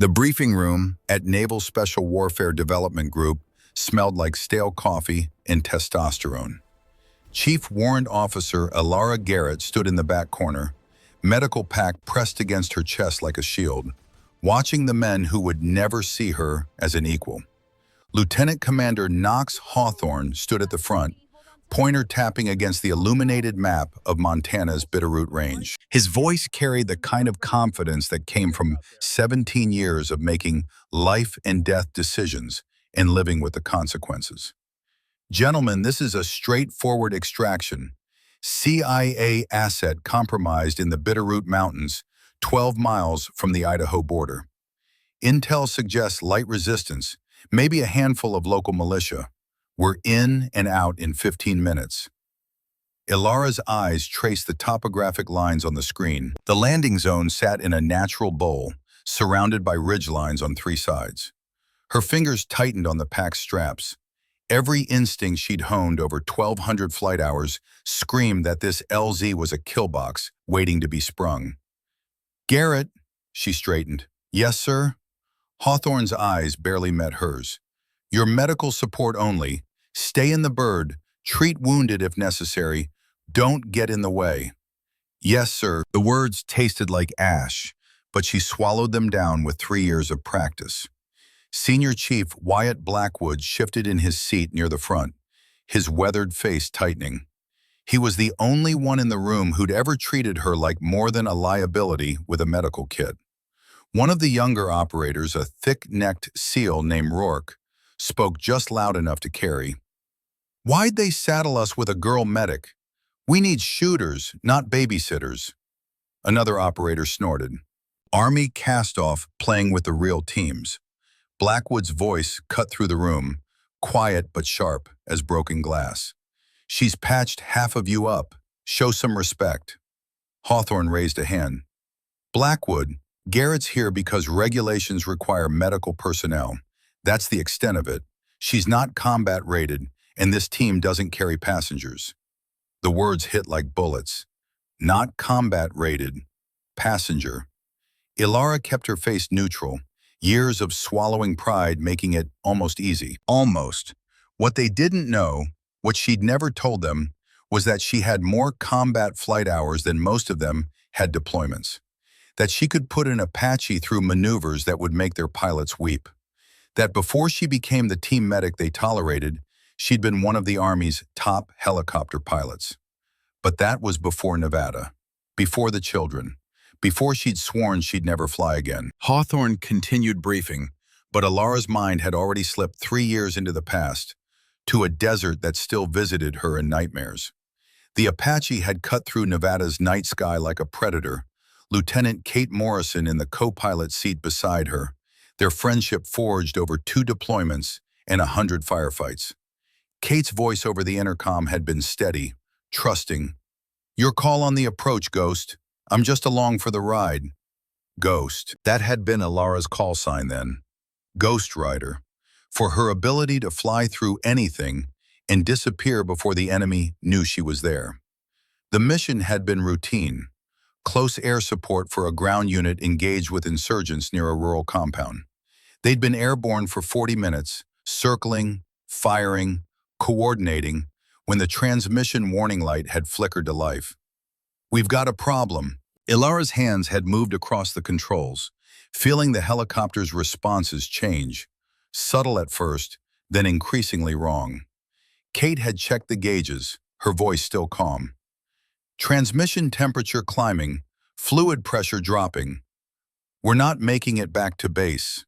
The briefing room at Naval Special Warfare Development Group smelled like stale coffee and testosterone. Chief Warrant Officer Alara Garrett stood in the back corner, medical pack pressed against her chest like a shield, watching the men who would never see her as an equal. Lieutenant Commander Knox Hawthorne stood at the front, pointer tapping against the illuminated map of Montana's Bitterroot Range. His voice carried the kind of confidence that came from 17 years of making life and death decisions and living with the consequences. Gentlemen, this is a straightforward extraction. CIA asset compromised in the Bitterroot Mountains, 12 miles from the Idaho border. Intel suggests light resistance, maybe a handful of local militia. We're in and out in 15 minutes. Ilara's eyes traced the topographic lines on the screen. The landing zone sat in a natural bowl, surrounded by ridgelines on three sides. Her fingers tightened on the pack's straps. Every instinct she'd honed over 1,200 flight hours screamed that this LZ was a kill box waiting to be sprung. Garrett, she straightened. Yes, sir? Hawthorne's eyes barely met hers. Your medical support only. Stay in the bird. Treat wounded if necessary. Don't get in the way. Yes, sir. The words tasted like ash, but she swallowed them down with 3 years of practice. Senior Chief Wyatt Blackwood shifted in his seat near the front, his weathered face tightening. He was the only one in the room who'd ever treated her like more than a liability with a medical kit. One of the younger operators, a thick-necked SEAL named Rourke, spoke just loud enough to carry. Why'd they saddle us with a girl medic? We need shooters, not babysitters. Another operator snorted. Army cast-off playing with the real teams. Blackwood's voice cut through the room, quiet but sharp as broken glass. She's patched half of you up. Show some respect. Hawthorne raised a hand. Blackwood, Garrett's here because regulations require medical personnel. That's the extent of it. She's not combat rated, and this team doesn't carry passengers. The words hit like bullets. Not combat rated. Passenger. Ilara kept her face neutral, years of swallowing pride making it almost easy. Almost. What they didn't know, what she'd never told them, was that she had more combat flight hours than most of them had deployments. That she could put an Apache through maneuvers that would make their pilots weep. That before she became the team medic they tolerated, she'd been one of the Army's top helicopter pilots. But that was before Nevada, before the children, before she'd sworn she'd never fly again. Hawthorne continued briefing, but Ilara's mind had already slipped 3 years into the past, to a desert that still visited her in nightmares. The Apache had cut through Nevada's night sky like a predator, Lieutenant Kate Morrison in the co-pilot seat beside her, their friendship forged over 2 deployments and 100 firefights. Kate's voice over the intercom had been steady, trusting. Your call on the approach, Ghost. I'm just along for the ride. Ghost. That had been Ilara's call sign then. Ghost Rider. For her ability to fly through anything and disappear before the enemy knew she was there. The mission had been routine. Close air support for a ground unit engaged with insurgents near a rural compound. They'd been airborne for 40 minutes, circling, firing, coordinating, when the transmission warning light had flickered to life. We've got a problem. Ilara's hands had moved across the controls, feeling the helicopter's responses change, subtle at first, then increasingly wrong. Kate had checked the gauges, her voice still calm. Transmission temperature climbing, fluid pressure dropping. We're not making it back to base.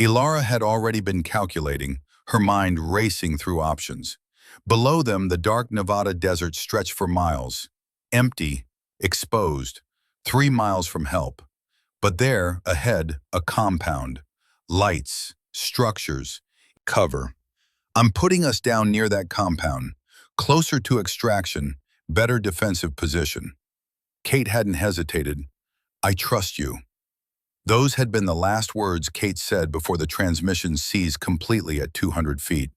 Ilara had already been calculating, her mind racing through options. Below them, the dark Nevada desert stretched for miles, empty, exposed, 3 miles from help. But there, ahead, a compound, lights, structures, cover. I'm putting us down near that compound, closer to extraction, better defensive position. Kate hadn't hesitated. I trust you. Those had been the last words Kate said before the transmission ceased completely at 200 feet.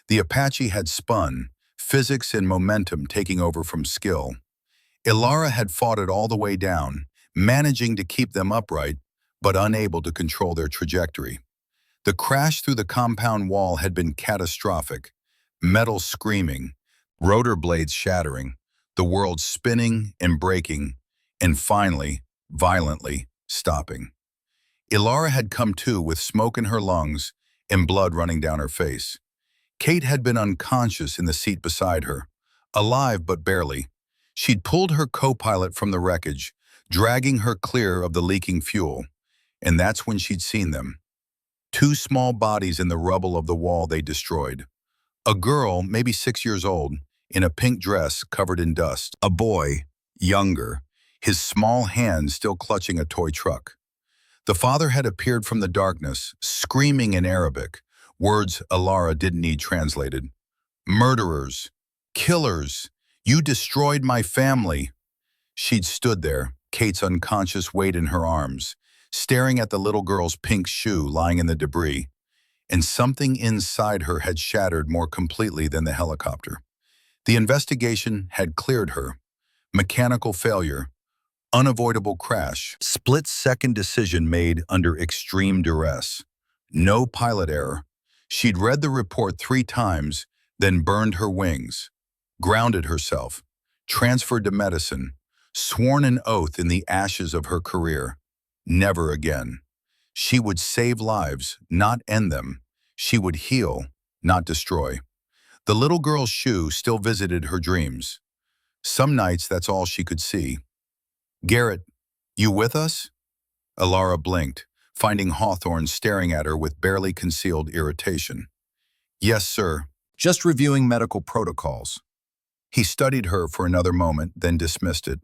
The Apache had spun, physics and momentum taking over from skill. Ilara had fought it all the way down, managing to keep them upright, but unable to control their trajectory. The crash through the compound wall had been catastrophic, metal screaming, rotor blades shattering, the world spinning and breaking, and finally, violently, stopping. Ilara had come to with smoke in her lungs and blood running down her face. Kate had been unconscious in the seat beside her, alive but barely. She'd pulled her co-pilot from the wreckage, dragging her clear of the leaking fuel, and that's when she'd seen them. Two small bodies in the rubble of the wall they destroyed. A girl, maybe 6 years old, in a pink dress covered in dust. A boy, younger, his small hand still clutching a toy truck. The father had appeared from the darkness, screaming in Arabic, words Ilara didn't need translated. "Murderers! Killers! You destroyed my family!" She'd stood there, Kate's unconscious weight in her arms, staring at the little girl's pink shoe lying in the debris, and something inside her had shattered more completely than the helicopter. The investigation had cleared her. Mechanical failure, unavoidable crash, split-second decision made under extreme duress. No pilot error. She'd read the report 3 times, then burned her wings, grounded herself, transferred to medicine, sworn an oath in the ashes of her career. Never again. She would save lives, not end them. She would heal, not destroy. The little girl's shoe still visited her dreams. Some nights that's all she could see. "Garrett, you with us?" Ilara blinked, finding Hawthorne staring at her with barely concealed irritation. "Yes, sir. Just reviewing medical protocols." He studied her for another moment, then dismissed it.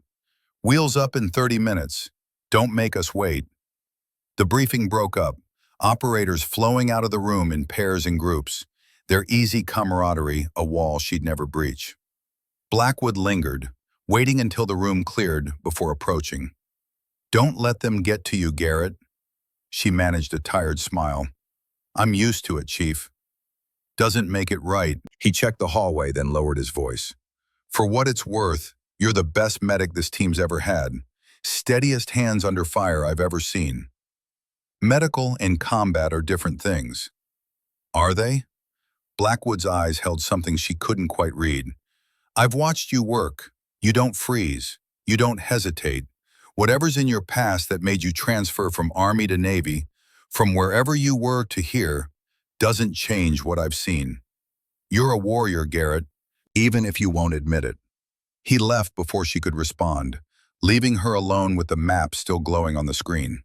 "Wheels up in 30 minutes. Don't make us wait." The briefing broke up, operators flowing out of the room in pairs and groups, their easy camaraderie a wall she'd never breach. Blackwood lingered, waiting until the room cleared before approaching. "Don't let them get to you, Garrett." She managed a tired smile. "I'm used to it, Chief." "Doesn't make it right." He checked the hallway, then lowered his voice. "For what it's worth, you're the best medic this team's ever had. Steadiest hands under fire I've ever seen." Medical and combat are different things. Are they? Blackwood's eyes held something she couldn't quite read. "I've watched you work. You don't freeze. You don't hesitate. Whatever's in your past that made you transfer from Army to Navy, from wherever you were to here, doesn't change what I've seen. You're a warrior, Garrett, even if you won't admit it." He left before she could respond, leaving her alone with the map still glowing on the screen.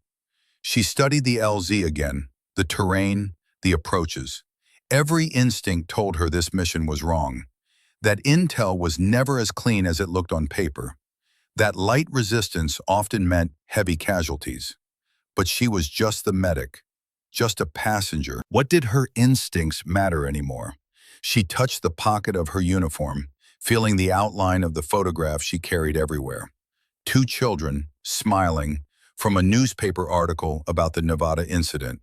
She studied the LZ again, the terrain, the approaches. Every instinct told her this mission was wrong, that intel was never as clean as it looked on paper, that light resistance often meant heavy casualties. But she was just the medic, just a passenger. What did her instincts matter anymore? She touched the pocket of her uniform, feeling the outline of the photograph she carried everywhere. 2 children, smiling, from a newspaper article about the Nevada incident.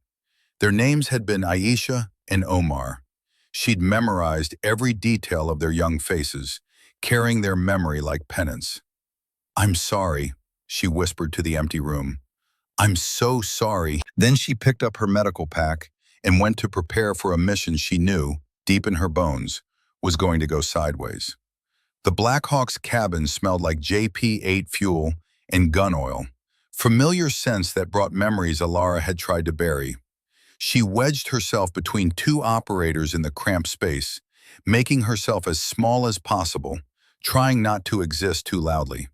Their names had been Aisha and Omar. She'd memorized every detail of their young faces, carrying their memory like penance. "I'm sorry," she whispered to the empty room. "I'm so sorry." Then she picked up her medical pack and went to prepare for a mission she knew, deep in her bones, was going to go sideways. The Blackhawk's cabin smelled like JP-8 fuel and gun oil, familiar scents that brought memories Ilara had tried to bury. She wedged herself between 2 operators in the cramped space, making herself as small as possible, trying not to exist too loudly.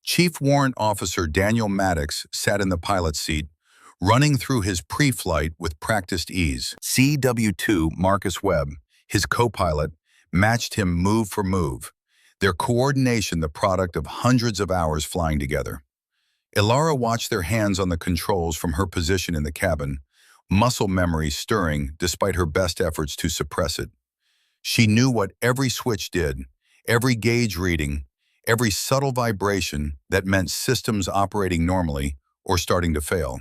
Chief Warrant Officer Daniel Maddox sat in the pilot's seat, running through his pre-flight with practiced ease. CW2 Marcus Webb, his co-pilot, matched him move for move, their coordination the product of hundreds of hours flying together. Ilara watched their hands on the controls from her position in the cabin, muscle memory stirring despite her best efforts to suppress it. She knew what every switch did, every gauge reading, every subtle vibration that meant systems operating normally or starting to fail.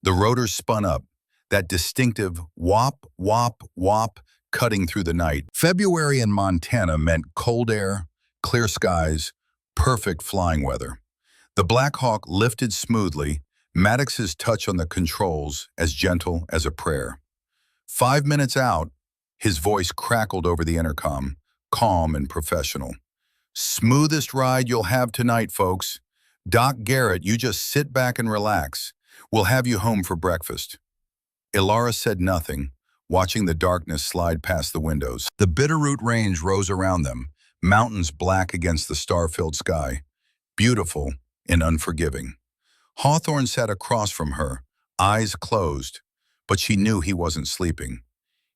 The rotors spun up, that distinctive whop, whop, whop cutting through the night. February in Montana meant cold air, clear skies, perfect flying weather. The Black Hawk lifted smoothly, Maddox's touch on the controls as gentle as a prayer. 5 minutes out, his voice crackled over the intercom, calm and professional. "Smoothest ride you'll have tonight, folks. Doc Garrett, you just sit back and relax. We'll have you home for breakfast." Ilara said nothing, watching the darkness slide past the windows. The Bitterroot Range rose around them, mountains black against the star-filled sky, beautiful and unforgiving. Hawthorne sat across from her, eyes closed, but she knew he wasn't sleeping.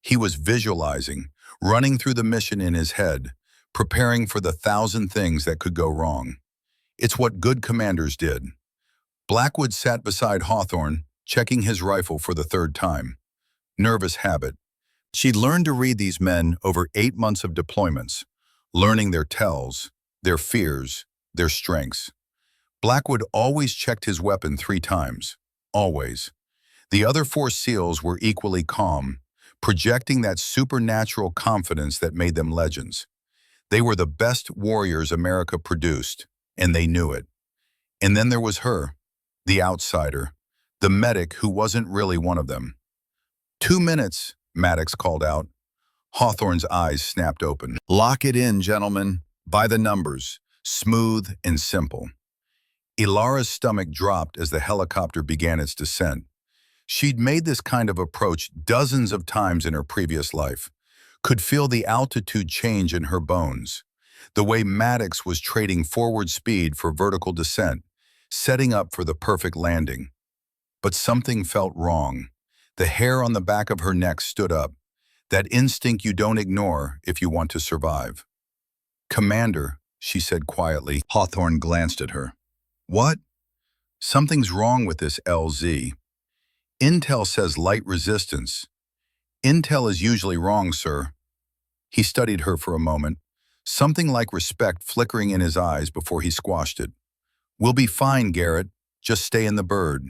He was visualizing, running through the mission in his head, preparing for the 1,000 things that could go wrong. It's what good commanders did. Blackwood sat beside Hawthorne, checking his rifle for the third time. Nervous habit. She'd learned to read these men over 8 months of deployments, learning their tells, their fears, their strengths. Blackwood always checked his weapon 3 times. Always. The other 4 SEALs were equally calm, projecting that supernatural confidence that made them legends. They were the best warriors America produced, and they knew it. And then there was her, the outsider, the medic who wasn't really one of them. 2 minutes, Maddox called out. Hawthorne's eyes snapped open. "Lock it in, gentlemen. By the numbers. Smooth and simple." Ilara's stomach dropped as the helicopter began its descent. She'd made this kind of approach dozens of times in her previous life, could feel the altitude change in her bones, the way Maddox was trading forward speed for vertical descent, setting up for the perfect landing. But something felt wrong. The hair on the back of her neck stood up, that instinct you don't ignore if you want to survive. "Commander," she said quietly. Hawthorne glanced at her. "What?" "Something's wrong with this LZ. Intel says light resistance." "Intel is usually wrong, sir." He studied her for a moment, something like respect flickering in his eyes before he squashed it. "We'll be fine, Garrett. Just stay in the bird."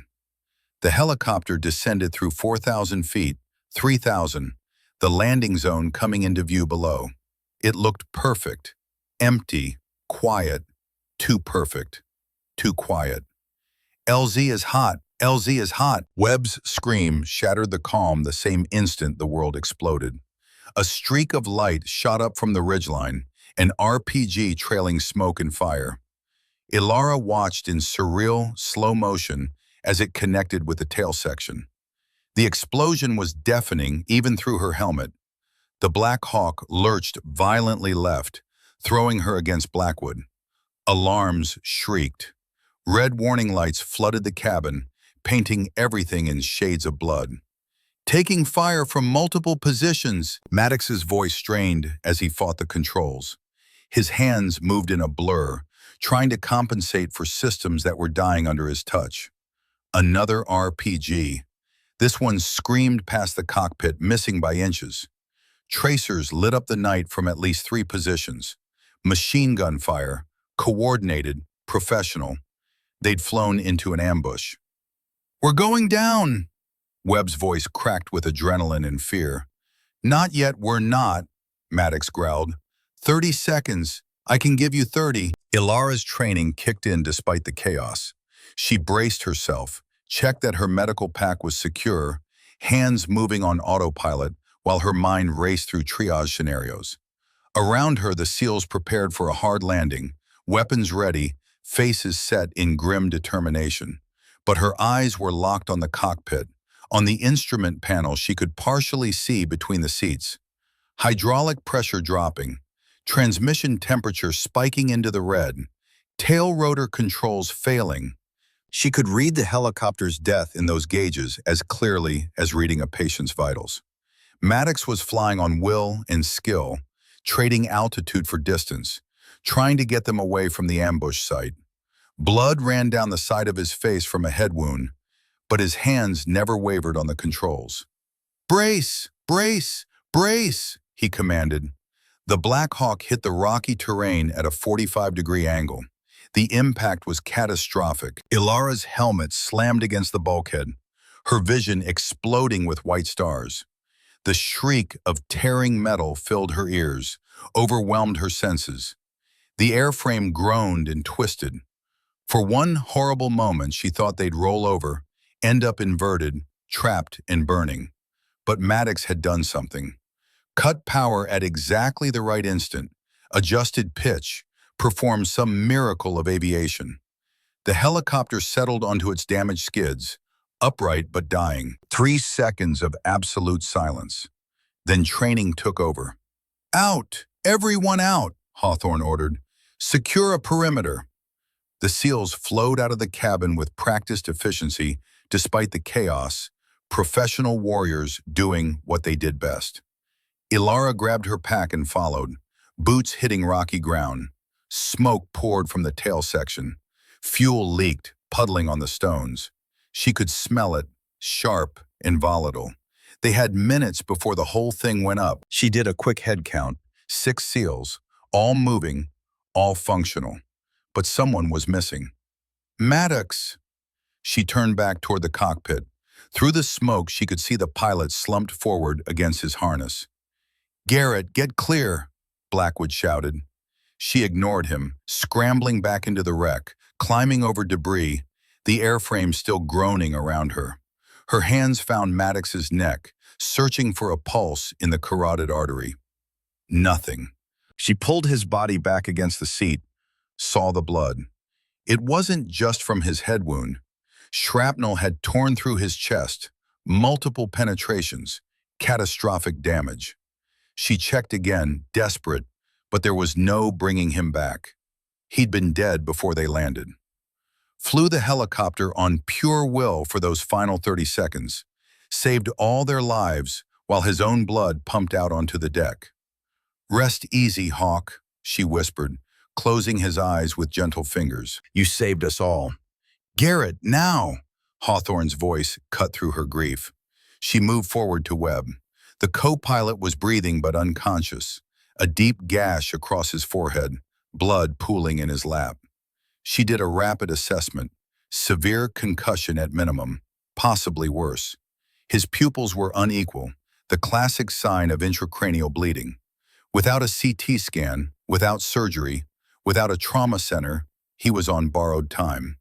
The helicopter descended through 4,000 feet, 3,000, the landing zone coming into view below. It looked perfect, empty, quiet, too perfect, too quiet. "LZ is hot, LZ is hot." Webb's scream shattered the calm the same instant the world exploded. A streak of light shot up from the ridgeline, an RPG trailing smoke and fire. Ilara watched in surreal, slow motion as it connected with the tail section. The explosion was deafening even through her helmet. The Black Hawk lurched violently left, throwing her against Blackwood. Alarms shrieked. Red warning lights flooded the cabin, painting everything in shades of blood. "Taking fire from multiple positions," Maddox's voice strained as he fought the controls. His hands moved in a blur, trying to compensate for systems that were dying under his touch. Another RPG. This one screamed past the cockpit, missing by inches. Tracers lit up the night from at least 3 positions. Machine gun fire, coordinated, professional. They'd flown into an ambush. "We're going down!" Webb's voice cracked with adrenaline and fear. "Not yet, we're not," Maddox growled. 30 seconds. I can give you 30. Ilara's training kicked in despite the chaos. She braced herself, checked that her medical pack was secure, hands moving on autopilot while her mind raced through triage scenarios. Around her, the SEALs prepared for a hard landing, weapons ready, faces set in grim determination. But her eyes were locked on the cockpit. On the instrument panel, she could partially see between the seats. Hydraulic pressure dropping, transmission temperature spiking into the red, tail rotor controls failing. She could read the helicopter's death in those gauges as clearly as reading a patient's vitals. Maddox was flying on will and skill, trading altitude for distance, trying to get them away from the ambush site. Blood ran down the side of his face from a head wound, but his hands never wavered on the controls. "Brace! Brace! Brace!" he commanded. The Black Hawk hit the rocky terrain at a 45-degree angle. The impact was catastrophic. Ilara's helmet slammed against the bulkhead, her vision exploding with white stars. The shriek of tearing metal filled her ears, overwhelmed her senses. The airframe groaned and twisted. For one horrible moment, she thought they'd roll over, end up inverted, trapped and burning. But Maddox had done something. Cut power at exactly the right instant, adjusted pitch, performed some miracle of aviation. The helicopter settled onto its damaged skids, upright but dying. 3 seconds of absolute silence. Then training took over. Out! Everyone out! Hawthorne ordered. Secure a perimeter. The SEALs flowed out of the cabin with practiced efficiency despite the chaos, professional warriors doing what they did best. Ilara grabbed her pack and followed, boots hitting rocky ground. Smoke poured from the tail section. Fuel leaked, puddling on the stones. She could smell it, sharp and volatile. They had minutes before the whole thing went up. She did a quick head count. 6 SEALs, all moving, all functional. But someone was missing. Maddox! She turned back toward the cockpit. Through the smoke, she could see the pilot slumped forward against his harness. Garrett, get clear, Blackwood shouted. She ignored him, scrambling back into the wreck, climbing over debris, the airframe still groaning around her. Her hands found Maddox's neck, searching for a pulse in the carotid artery. Nothing. She pulled his body back against the seat, saw the blood. It wasn't just from his head wound. Shrapnel had torn through his chest, multiple penetrations, catastrophic damage. She checked again, desperate, but there was no bringing him back. He'd been dead before they landed. Flew the helicopter on pure will for those final 30 seconds, saved all their lives while his own blood pumped out onto the deck. Rest easy, Hawk, she whispered, closing his eyes with gentle fingers. You saved us all. Garrett, now! Hawthorne's voice cut through her grief. She moved forward to Webb. The co-pilot was breathing but unconscious, a deep gash across his forehead, blood pooling in his lap. She did a rapid assessment, severe concussion at minimum, possibly worse. His pupils were unequal, the classic sign of intracranial bleeding. Without a CT scan, without surgery, without a trauma center, he was on borrowed time.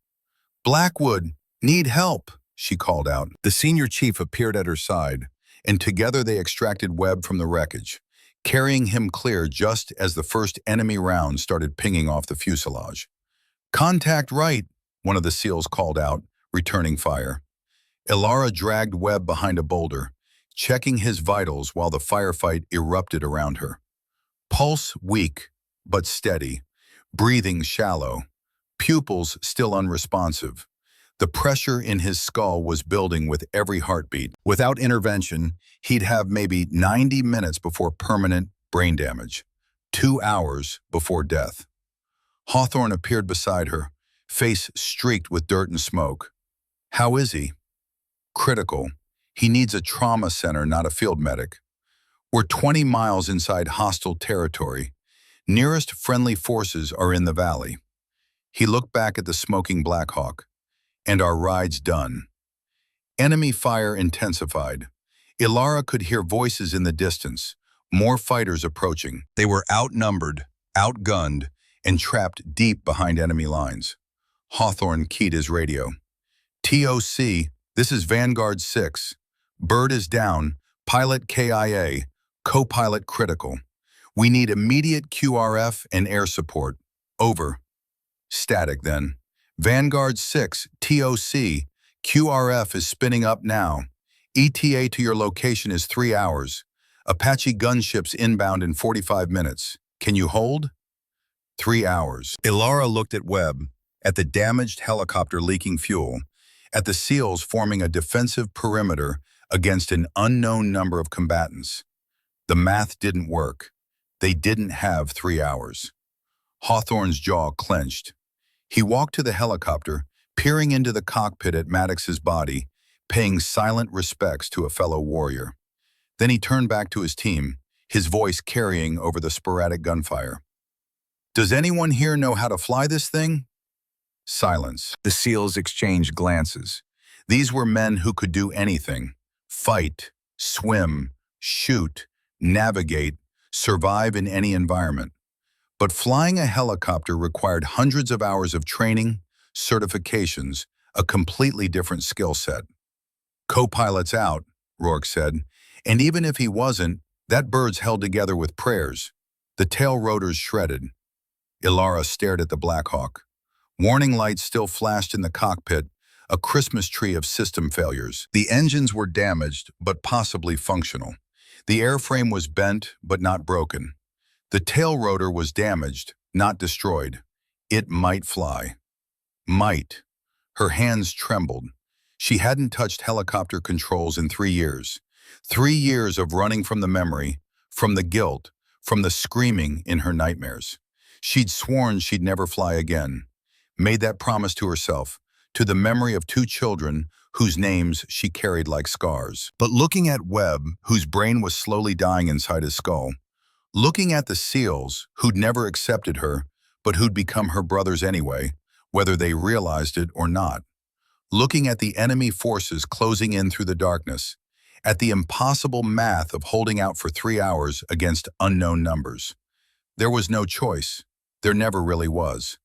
Blackwood, need help, she called out. The senior chief appeared at her side, and together they extracted Webb from the wreckage, carrying him clear just as the first enemy rounds started pinging off the fuselage. Contact right, one of the SEALs called out, returning fire. Ilara dragged Webb behind a boulder, checking his vitals while the firefight erupted around her. Pulse weak, but steady. Breathing shallow. Pupils still unresponsive. The pressure in his skull was building with every heartbeat. Without intervention, he'd have maybe 90 minutes before permanent brain damage. 2 hours before death. Hawthorne appeared beside her, face streaked with dirt and smoke. How is he? Critical. He needs a trauma center, not a field medic. We're 20 miles inside hostile territory. Nearest friendly forces are in the valley. He looked back at the smoking Black Hawk. And our ride's done. Enemy fire intensified. Ilara could hear voices in the distance, more fighters approaching. They were outnumbered, outgunned, and trapped deep behind enemy lines. Hawthorne keyed his radio. TOC, this is Vanguard 6. Bird is down, pilot KIA, co-pilot critical. We need immediate QRF and air support. Over. Static then. Vanguard 6, TOC, QRF is spinning up now. ETA to your location is 3 hours. Apache gunships inbound in 45 minutes. Can you hold? 3 hours. Ilara looked at Webb, at the damaged helicopter leaking fuel, at the SEALs forming a defensive perimeter against an unknown number of combatants. The math didn't work. They didn't have 3 hours. Hawthorne's jaw clenched. He walked to the helicopter, peering into the cockpit at Maddox's body, paying silent respects to a fellow warrior. Then he turned back to his team, his voice carrying over the sporadic gunfire. Does anyone here know how to fly this thing? Silence. The SEALs exchanged glances. These were men who could do anything. Fight, swim, shoot, navigate, survive in any environment. But flying a helicopter required hundreds of hours of training, certifications, a completely different skill set. Co-pilot's out, Rourke said, and even if he wasn't, that bird's held together with prayers. The tail rotors shredded. Ilara stared at the Black Hawk. Warning lights still flashed in the cockpit, a Christmas tree of system failures. The engines were damaged, but possibly functional. The airframe was bent, but not broken. The tail rotor was damaged, not destroyed. It might fly. Might. Her hands trembled. She hadn't touched helicopter controls in 3 years. 3 years of running from the memory, from the guilt, from the screaming in her nightmares. She'd sworn she'd never fly again. Made that promise to herself, to the memory of 2 children whose names she carried like scars. But looking at Webb, whose brain was slowly dying inside his skull, looking at the SEALs, who'd never accepted her, but who'd become her brothers anyway, whether they realized it or not, looking at the enemy forces closing in through the darkness, at the impossible math of holding out for 3 hours against unknown numbers. There was no choice. There never really was.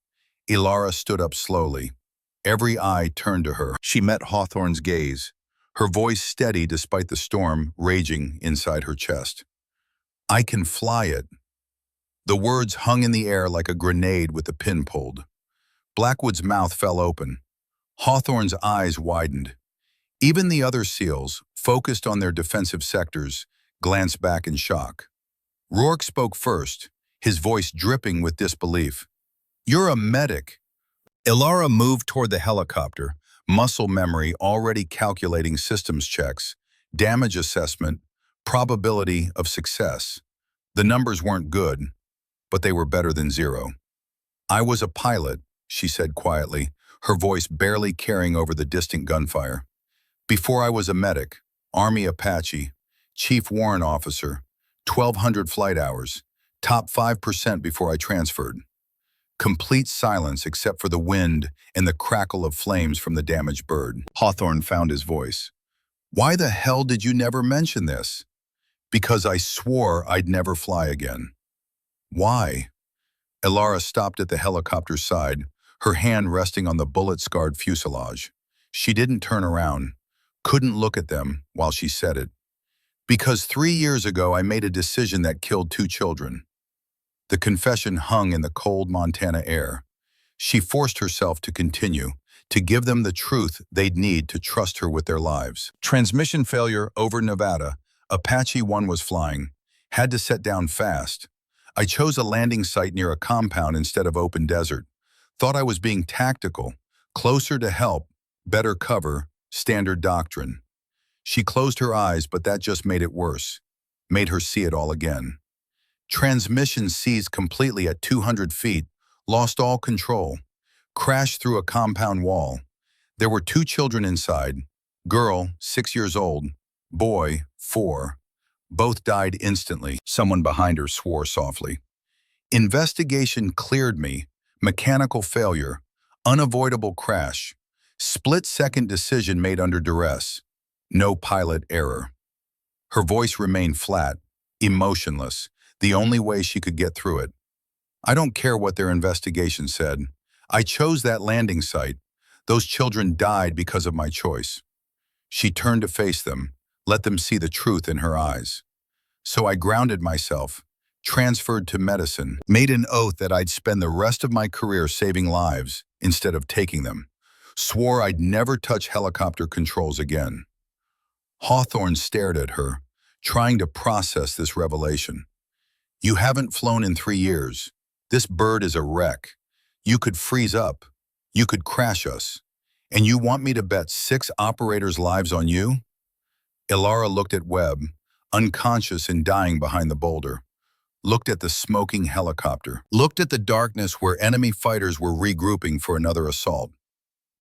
Ilara stood up slowly. Every eye turned to her. She met Hawthorne's gaze, her voice steady despite the storm raging inside her chest. "I can fly it." The words hung in the air like a grenade with the pin pulled. Blackwood's mouth fell open. Hawthorne's eyes widened. Even the other SEALs, focused on their defensive sectors, glanced back in shock. Rourke spoke first, his voice dripping with disbelief. "You're a medic." Ilara moved toward the helicopter, muscle memory already calculating systems checks, damage assessment, probability of success. The numbers weren't good, but they were better than 0. "I was a pilot," she said quietly, her voice barely carrying over the distant gunfire. "Before I was a medic, Army Apache, Chief Warrant Officer, 1,200 flight hours, top 5% before I transferred." Complete silence except for the wind and the crackle of flames from the damaged bird. Hawthorne found his voice. "Why the hell did you never mention this?" "Because I swore I'd never fly again." "Why?" Ilara stopped at the helicopter's side, her hand resting on the bullet-scarred fuselage. She didn't turn around, couldn't look at them while she said it. "Because 3 years ago I made a decision that killed 2 children." The confession hung in the cold Montana air. She forced herself to continue, to give them the truth they'd need to trust her with their lives. Transmission failure over Nevada. Apache 1 was flying. Had to set down fast. I chose a landing site near a compound instead of open desert. Thought I was being tactical, closer to help, better cover, standard doctrine. She closed her eyes, but that just made it worse. Made her see it all again. Transmission seized completely at 200 feet, lost all control, crashed through a compound wall. There were 2 children inside, girl, 6 years old, boy, 4. Both died instantly. Someone behind her swore softly. Investigation cleared me. Mechanical failure, unavoidable crash, split-second decision made under duress. No pilot error. Her voice remained flat, emotionless, the only way she could get through it. "I don't care what their investigation said. I chose that landing site. Those children died because of my choice." She turned to face them, let them see the truth in her eyes. "So I grounded myself, transferred to medicine, made an oath that I'd spend the rest of my career saving lives instead of taking them. Swore I'd never touch helicopter controls again." Hawthorne stared at her, trying to process this revelation. "You haven't flown in 3 years. This bird is a wreck. You could freeze up. You could crash us. And you want me to bet 6 operators' lives on you?" Ilara looked at Webb, unconscious and dying behind the boulder. Looked at the smoking helicopter. Looked at the darkness where enemy fighters were regrouping for another assault.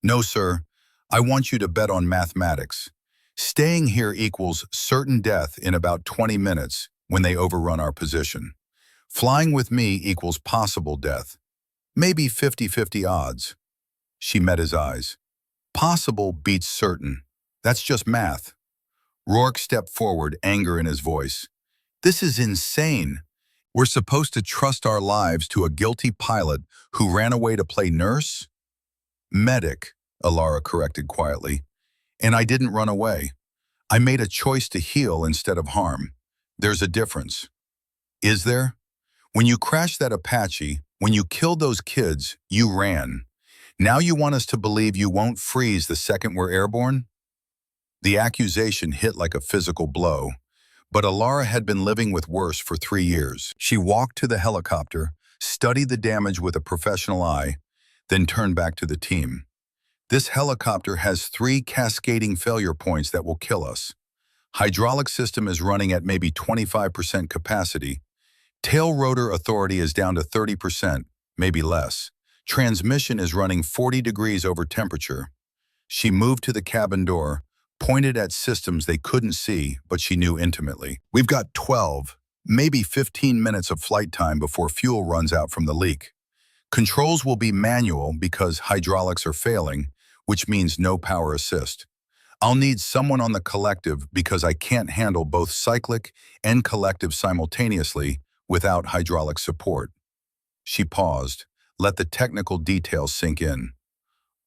"No, sir. I want you to bet on mathematics. Staying here equals certain death in about 20 minutes when they overrun our position. Flying with me equals possible death. Maybe 50-50 odds." She met his eyes. "Possible beats certain. That's just math." Rourke stepped forward, anger in his voice. "This is insane. We're supposed to trust our lives to a guilty pilot who ran away to play nurse?" Medic, Alara corrected quietly. And I didn't run away. I made a choice to heal instead of harm. There's a difference. Is there? When you crashed that Apache, when you killed those kids, you ran. Now you want us to believe you won't freeze the second we're airborne? The accusation hit like a physical blow, but Alara had been living with worse for 3 years. She walked to the helicopter, studied the damage with a professional eye, then turned back to the team. This helicopter has 3 cascading failure points that will kill us. Hydraulic system is running at maybe 25% capacity. Tail rotor authority is down to 30%, maybe less. Transmission is running 40 degrees over temperature. She moved to the cabin door, pointed at systems they couldn't see, but she knew intimately. We've got 12, maybe 15 minutes of flight time before fuel runs out from the leak. Controls will be manual because hydraulics are failing, which means no power assist. I'll need someone on the collective because I can't handle both cyclic and collective simultaneously without hydraulic support. She paused, let the technical details sink in.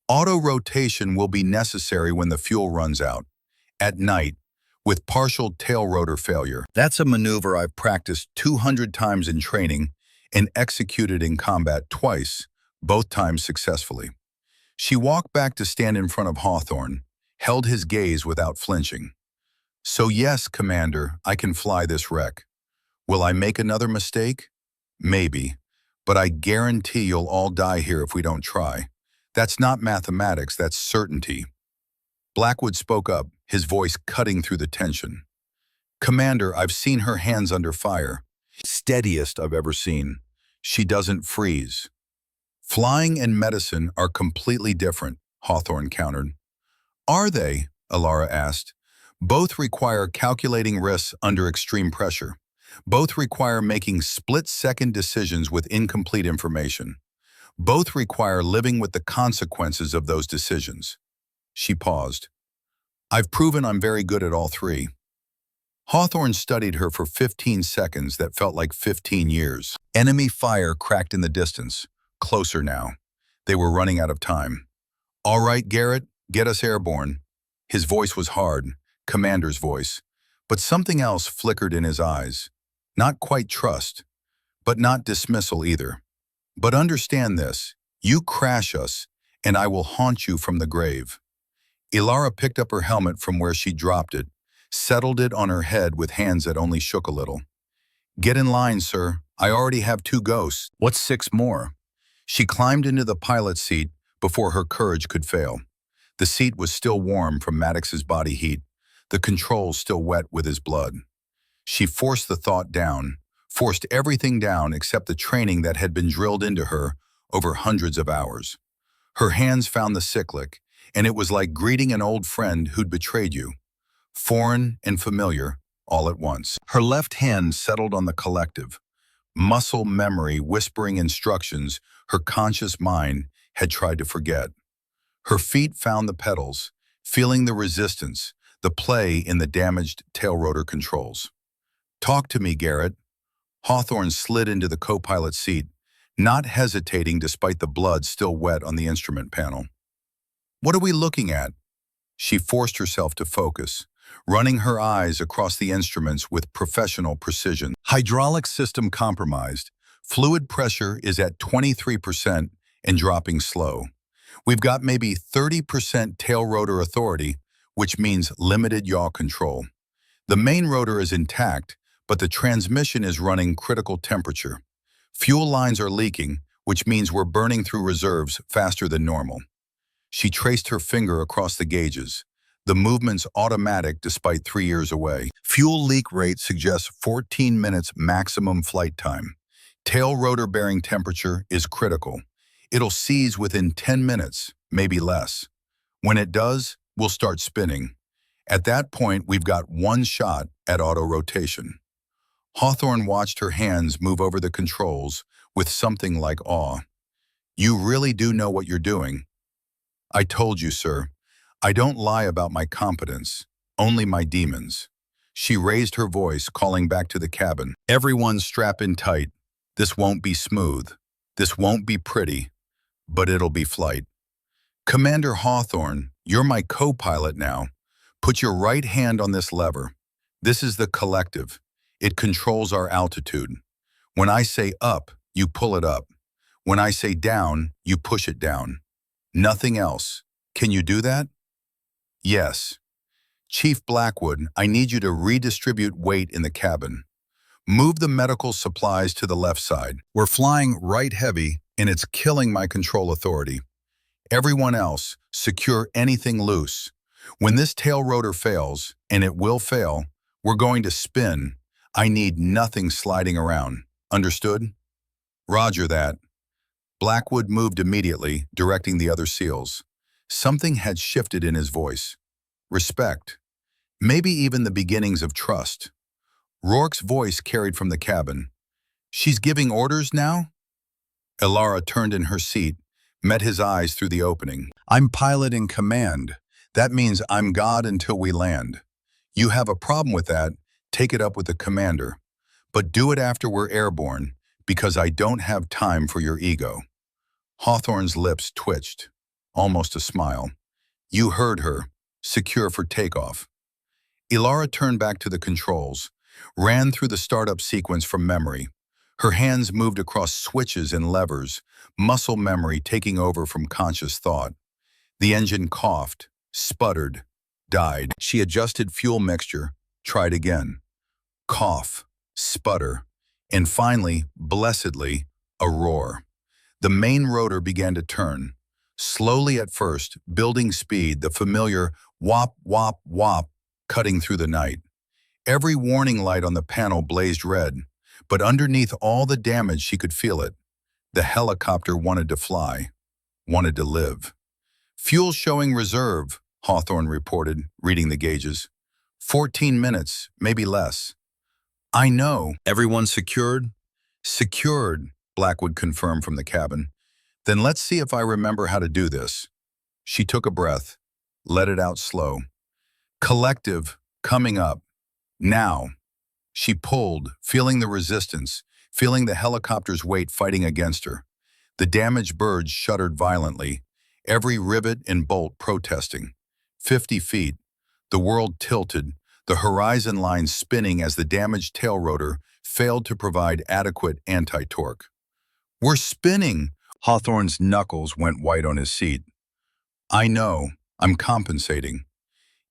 Auto rotation will be necessary when the fuel runs out, at night, with partial tail rotor failure. That's a maneuver I've practiced 200 times in training and executed in combat twice, both times successfully. She walked back to stand in front of Hawthorne, held his gaze without flinching. So yes, Commander, I can fly this wreck. Will I make another mistake? Maybe, but I guarantee you'll all die here if we don't try. That's not mathematics, that's certainty. Blackwood spoke up, his voice cutting through the tension. Commander, I've seen her hands under fire. Steadiest I've ever seen. She doesn't freeze. Flying and medicine are completely different, Hawthorne countered. Are they? Alara asked. Both require calculating risks under extreme pressure. Both require making split-second decisions with incomplete information. Both require living with the consequences of those decisions. She paused. I've proven I'm very good at all 3. Hawthorne studied her for 15 seconds that felt like 15 years. Enemy fire cracked in the distance. Closer now. They were running out of time. All right, Garrett, get us airborne. His voice was hard, Commander's voice, but something else flickered in his eyes. Not quite trust, but not dismissal either. But understand this, you crash us, and I will haunt you from the grave. Alara picked up her helmet from where she dropped it, settled it on her head with hands that only shook a little. Get in line, sir. I already have 2 ghosts. What's 6 more? She climbed into the pilot's seat before her courage could fail. The seat was still warm from Maddox's body heat, the controls still wet with his blood. She forced the thought down, forced everything down except the training that had been drilled into her over hundreds of hours. Her hands found the cyclic, and it was like greeting an old friend who'd betrayed you. Foreign and familiar, all at once. Her left hand settled on the collective. Muscle memory whispering instructions her conscious mind had tried to forget. Her feet found the pedals, feeling the resistance, the play in the damaged tail rotor controls. Talk to me, Garrett. Hawthorne slid into the co-pilot seat, not hesitating despite the blood still wet on the instrument panel. What are we looking at? She forced herself to focus, running her eyes across the instruments with professional precision. Hydraulic system compromised. Fluid pressure is at 23% and dropping slow. We've got maybe 30% tail rotor authority, which means limited yaw control. The main rotor is intact, but the transmission is running critical temperature. Fuel lines are leaking, which means we're burning through reserves faster than normal. She traced her finger across the gauges. The movement's automatic despite 3 years away. Fuel leak rate suggests 14 minutes maximum flight time. Tail rotor bearing temperature is critical. It'll seize within 10 minutes, maybe less. When it does, we'll start spinning. At that point, we've got 1 shot at auto rotation. Hawthorne watched her hands move over the controls with something like awe. You really do know what you're doing. I told you, sir. I don't lie about my competence, only my demons. She raised her voice, calling back to the cabin. Everyone strap in tight. This won't be smooth. This won't be pretty, but it'll be flight. Commander Hawthorne, you're my co-pilot now. Put your right hand on this lever. This is the collective. It controls our altitude. When I say up, you pull it up. When I say down, you push it down. Nothing else. Can you do that? Yes. Chief Blackwood, I need you to redistribute weight in the cabin. Move the medical supplies to the left side. We're flying right heavy, and it's killing my control authority. Everyone else, secure anything loose. When this tail rotor fails, and it will fail, we're going to spin. I need nothing sliding around. Understood? Roger that. Blackwood moved immediately, directing the other SEALs. Something had shifted in his voice. Respect. Maybe even the beginnings of trust. Rourke's voice carried from the cabin. She's giving orders now? Elara turned in her seat, met his eyes through the opening. I'm pilot in command. That means I'm God until we land. You have a problem with that, take it up with the commander. But do it after we're airborne, because I don't have time for your ego. Hawthorne's lips twitched, almost a smile. You heard her. Secure for takeoff. Elara turned back to the controls, ran through the startup sequence from memory. Her hands moved across switches and levers, muscle memory taking over from conscious thought. The engine coughed, sputtered, died. She adjusted fuel mixture, tried again. Cough, sputter, and finally, blessedly, a roar. The main rotor began to turn. Slowly at first, building speed, the familiar whop, whop, whop, cutting through the night. Every warning light on the panel blazed red, but underneath all the damage she could feel it. The helicopter wanted to fly, wanted to live. Fuel showing reserve, Hawthorne reported, reading the gauges. 14 minutes, maybe less. I know. Everyone secured? Secured, Blackwood confirmed from the cabin. Then let's see if I remember how to do this. She took a breath, let it out slow. Collective, coming up. Now. She pulled, feeling the resistance, feeling the helicopter's weight fighting against her. The damaged birds shuddered violently, every rivet and bolt protesting. 50 feet. The world tilted, the horizon line spinning as the damaged tail rotor failed to provide adequate anti-torque. We're spinning! Hawthorne's knuckles went white on his seat. I know. I'm compensating.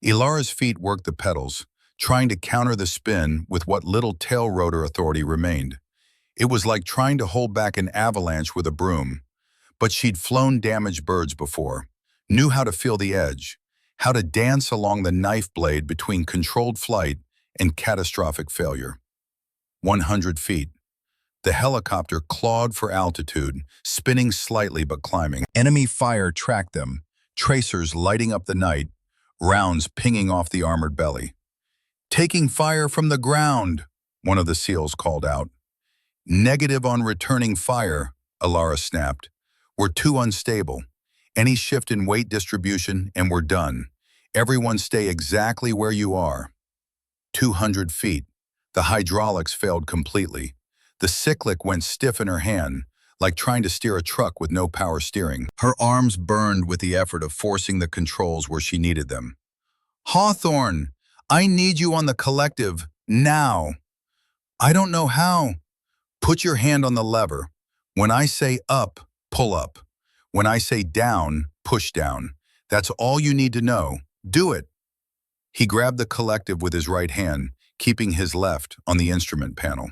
Elara's feet worked the pedals, trying to counter the spin with what little tail rotor authority remained. It was like trying to hold back an avalanche with a broom. But she'd flown damaged birds before, knew how to feel the edge, how to dance along the knife blade between controlled flight and catastrophic failure. 100 feet. The helicopter clawed for altitude, spinning slightly but climbing. Enemy fire tracked them, tracers lighting up the night, rounds pinging off the armored belly. Taking fire from the ground, one of the SEALs called out. Negative on returning fire, Elara snapped. We're too unstable. Any shift in weight distribution and we're done. Everyone stay exactly where you are. 200 feet. The hydraulics failed completely. The cyclic went stiff in her hand, like trying to steer a truck with no power steering. Her arms burned with the effort of forcing the controls where she needed them. Hawthorne, I need you on the collective, now. I don't know how. Put your hand on the lever. When I say up, pull up. When I say down, push down. That's all you need to know. Do it. He grabbed the collective with his right hand, keeping his left on the instrument panel.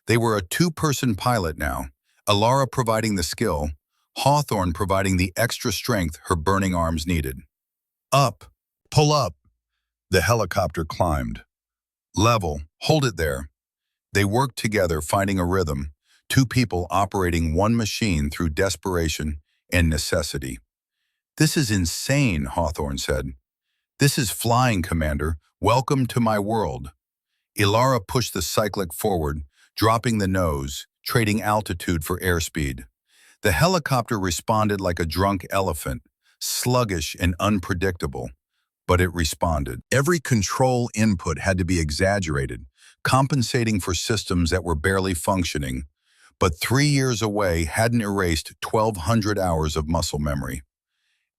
They were a two-person pilot now, Elara providing the skill, Hawthorne providing the extra strength her burning arms needed. Up, pull up. The helicopter climbed. Level, hold it there. They worked together, finding a rhythm, two people operating one machine through desperation and necessity. This is insane, Hawthorne said. This is flying, Commander. Welcome to my world. Elara pushed the cyclic forward, dropping the nose, trading altitude for airspeed. The helicopter responded like a drunk elephant, sluggish and unpredictable, but it responded. Every control input had to be exaggerated, compensating for systems that were barely functioning, but 3 years away hadn't erased 1,200 hours of muscle memory.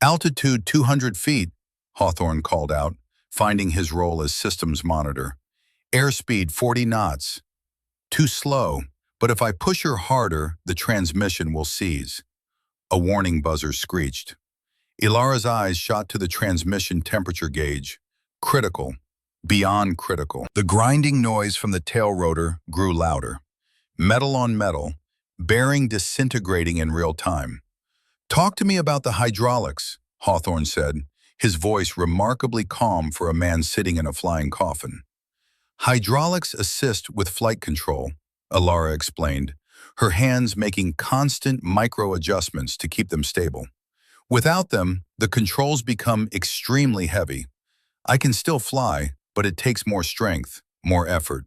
Altitude 200 feet, Hawthorne called out, finding his role as systems monitor. Airspeed 40 knots. Too slow, but if I push her harder, the transmission will seize. A warning buzzer screeched. Ilara's eyes shot to the transmission temperature gauge. Critical. Beyond critical. The grinding noise from the tail rotor grew louder. Metal on metal, bearing disintegrating in real time. "Talk to me about the hydraulics," Hawthorne said, his voice remarkably calm for a man sitting in a flying coffin. "Hydraulics assist with flight control," Ilara explained, her hands making constant micro-adjustments to keep them stable. "Without them, the controls become extremely heavy. I can still fly, but it takes more strength, more effort."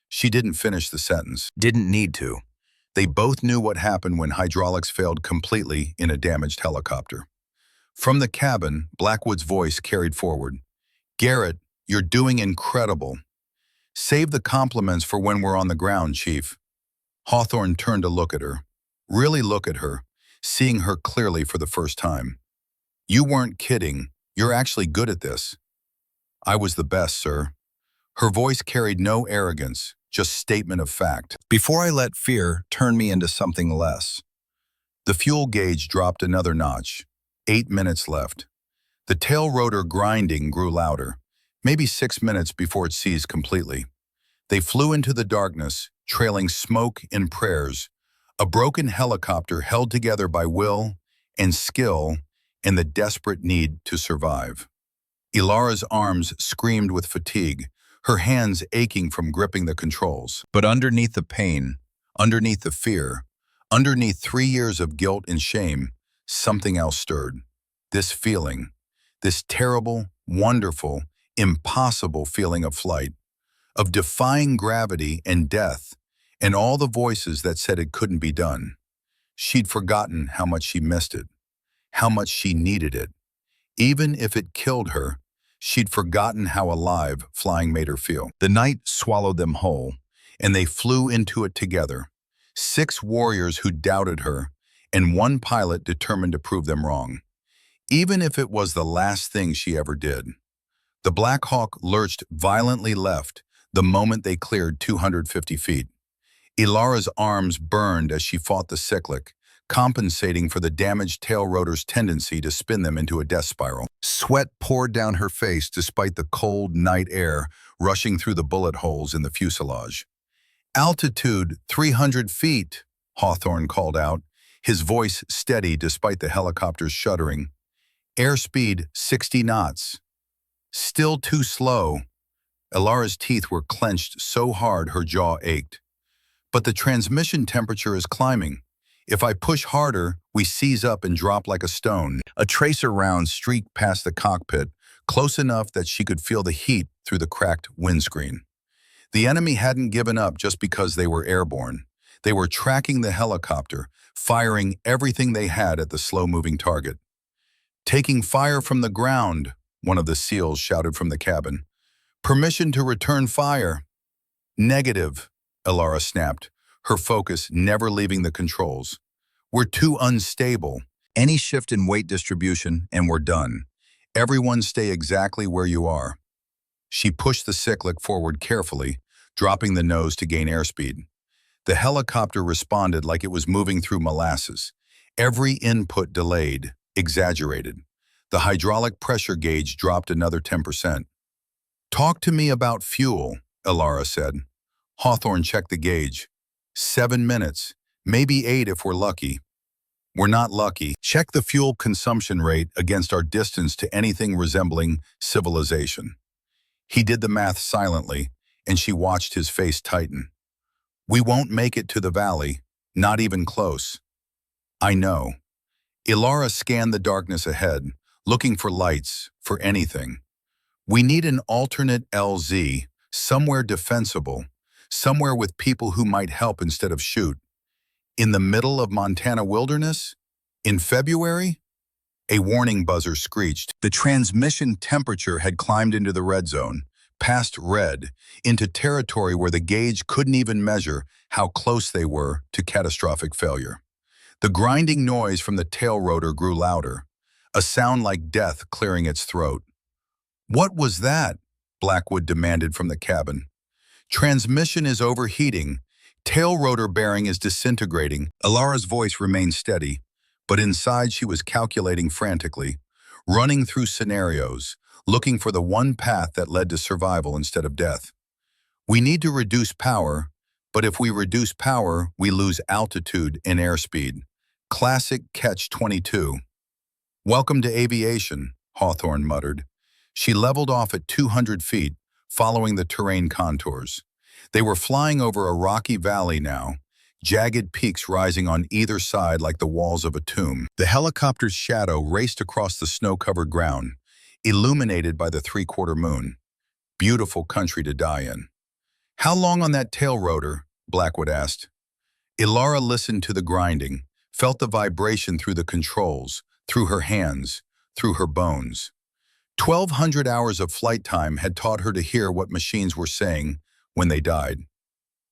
She didn't finish the sentence. Didn't need to. They both knew what happened when hydraulics failed completely in a damaged helicopter. From the cabin, Blackwood's voice carried forward. "Garrett, you're doing incredible. Save the compliments for when we're on the ground, Chief." Hawthorne turned to look at her. Really look at her, seeing her clearly for the first time. "You weren't kidding. You're actually good at this." "I was the best, sir." Her voice carried no arrogance, just statement of fact. "Before I let fear turn me into something less." The fuel gauge dropped another notch. 8 minutes left. The tail rotor grinding grew louder, maybe 6 minutes before it ceased completely. They flew into the darkness, trailing smoke and prayers, a broken helicopter held together by will and skill and the desperate need to survive. Ilara's arms screamed with fatigue, her hands aching from gripping the controls. But underneath the pain, underneath the fear, underneath 3 years of guilt and shame, something else stirred. This feeling, this terrible, wonderful, impossible feeling of flight, of defying gravity and death, and all the voices that said it couldn't be done. She'd forgotten how much she missed it, how much she needed it. Even if it killed her, she'd forgotten how alive flying made her feel. The night swallowed them whole, and they flew into it together. 6 warriors who doubted her, and 1 pilot determined to prove them wrong. Even if it was the last thing she ever did. The Black Hawk lurched violently left the moment they cleared 250 feet. Ilara's arms burned as she fought the cyclic, compensating for the damaged tail rotor's tendency to spin them into a death spiral. Sweat poured down her face despite the cold night air rushing through the bullet holes in the fuselage. "Altitude 300 feet, Hawthorne called out, his voice steady despite the helicopter's shuddering. "Airspeed 60 knots. Still too slow." Ilara's teeth were clenched so hard her jaw ached. "But the transmission temperature is climbing. If I push harder, we seize up and drop like a stone." A tracer round streaked past the cockpit, close enough that she could feel the heat through the cracked windscreen. The enemy hadn't given up just because they were airborne. They were tracking the helicopter, firing everything they had at the slow-moving target. "Taking fire from the ground," one of the SEALs shouted from the cabin. "Permission to return fire." "Negative," Ilara snapped, her focus never leaving the controls. "We're too unstable. Any shift in weight distribution and we're done. Everyone stay exactly where you are." She pushed the cyclic forward carefully, dropping the nose to gain airspeed. The helicopter responded like it was moving through molasses. Every input delayed, exaggerated. The hydraulic pressure gauge dropped another 10%. "Talk to me about fuel," Ilara said. Hawthorne checked the gauge. 7 minutes, maybe 8 if we're lucky. "We're not lucky. Check the fuel consumption rate against our distance to anything resembling civilization." He did the math silently, and she watched his face tighten. "We won't make it to the valley, not even close." "I know." Ilara scanned the darkness ahead, looking for lights, for anything. "We need an alternate LZ, somewhere defensible, somewhere with people who might help instead of shoot. In the middle of Montana wilderness? In February?" A warning buzzer screeched. The transmission temperature had climbed into the red zone, past red, into territory where the gauge couldn't even measure how close they were to catastrophic failure. The grinding noise from the tail rotor grew louder, a sound like death clearing its throat. "What was that?" Blackwood demanded from the cabin. "Transmission is overheating. Tail rotor bearing is disintegrating." Alara's voice remained steady, but inside she was calculating frantically, running through scenarios, looking for the one path that led to survival instead of death. "We need to reduce power, but if we reduce power, we lose altitude and airspeed. Classic catch-22. "Welcome to aviation," Hawthorne muttered. She leveled off at 200 feet, following the terrain contours. They were flying over a rocky valley now, jagged peaks rising on either side like the walls of a tomb. The helicopter's shadow raced across the snow-covered ground, illuminated by the three-quarter moon. Beautiful country to die in. "How long on that tail rotor?" Blackwood asked. Ilara listened to the grinding, felt the vibration through the controls, through her hands, through her bones. 1,200 hours of flight time had taught her to hear what machines were saying when they died.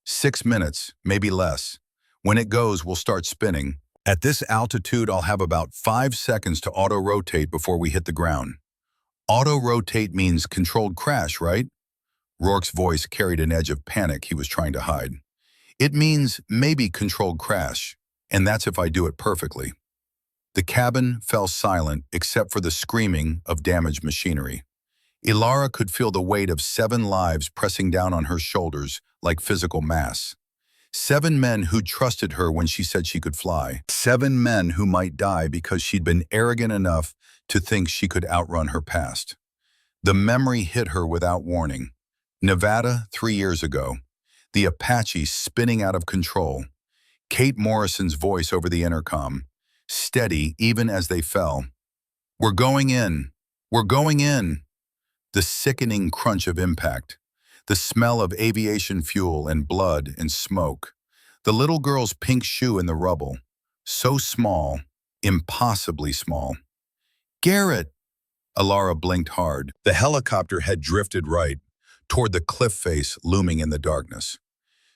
6 minutes, maybe less. "When it goes, we'll start spinning. At this altitude, I'll have about 5 seconds to auto-rotate before we hit the ground." "Auto-rotate means controlled crash, right?" Rourke's voice carried an edge of panic he was trying to hide. "It means maybe controlled crash, and that's if I do it perfectly." The cabin fell silent except for the screaming of damaged machinery. Ilara could feel the weight of 7 lives pressing down on her shoulders like physical mass. 7 men who trusted her when she said she could fly. 7 men who might die because she'd been arrogant enough to think she could outrun her past. The memory hit her without warning. Nevada 3 years ago. The Apache spinning out of control. Kate Morrison's voice over the intercom, steady even as they fell. "We're going in. We're going in." The sickening crunch of impact. The smell of aviation fuel and blood and smoke. The little girl's pink shoe in the rubble. So small, impossibly small. "Garrett!" Alara blinked hard. The helicopter had drifted right, toward the cliff face looming in the darkness.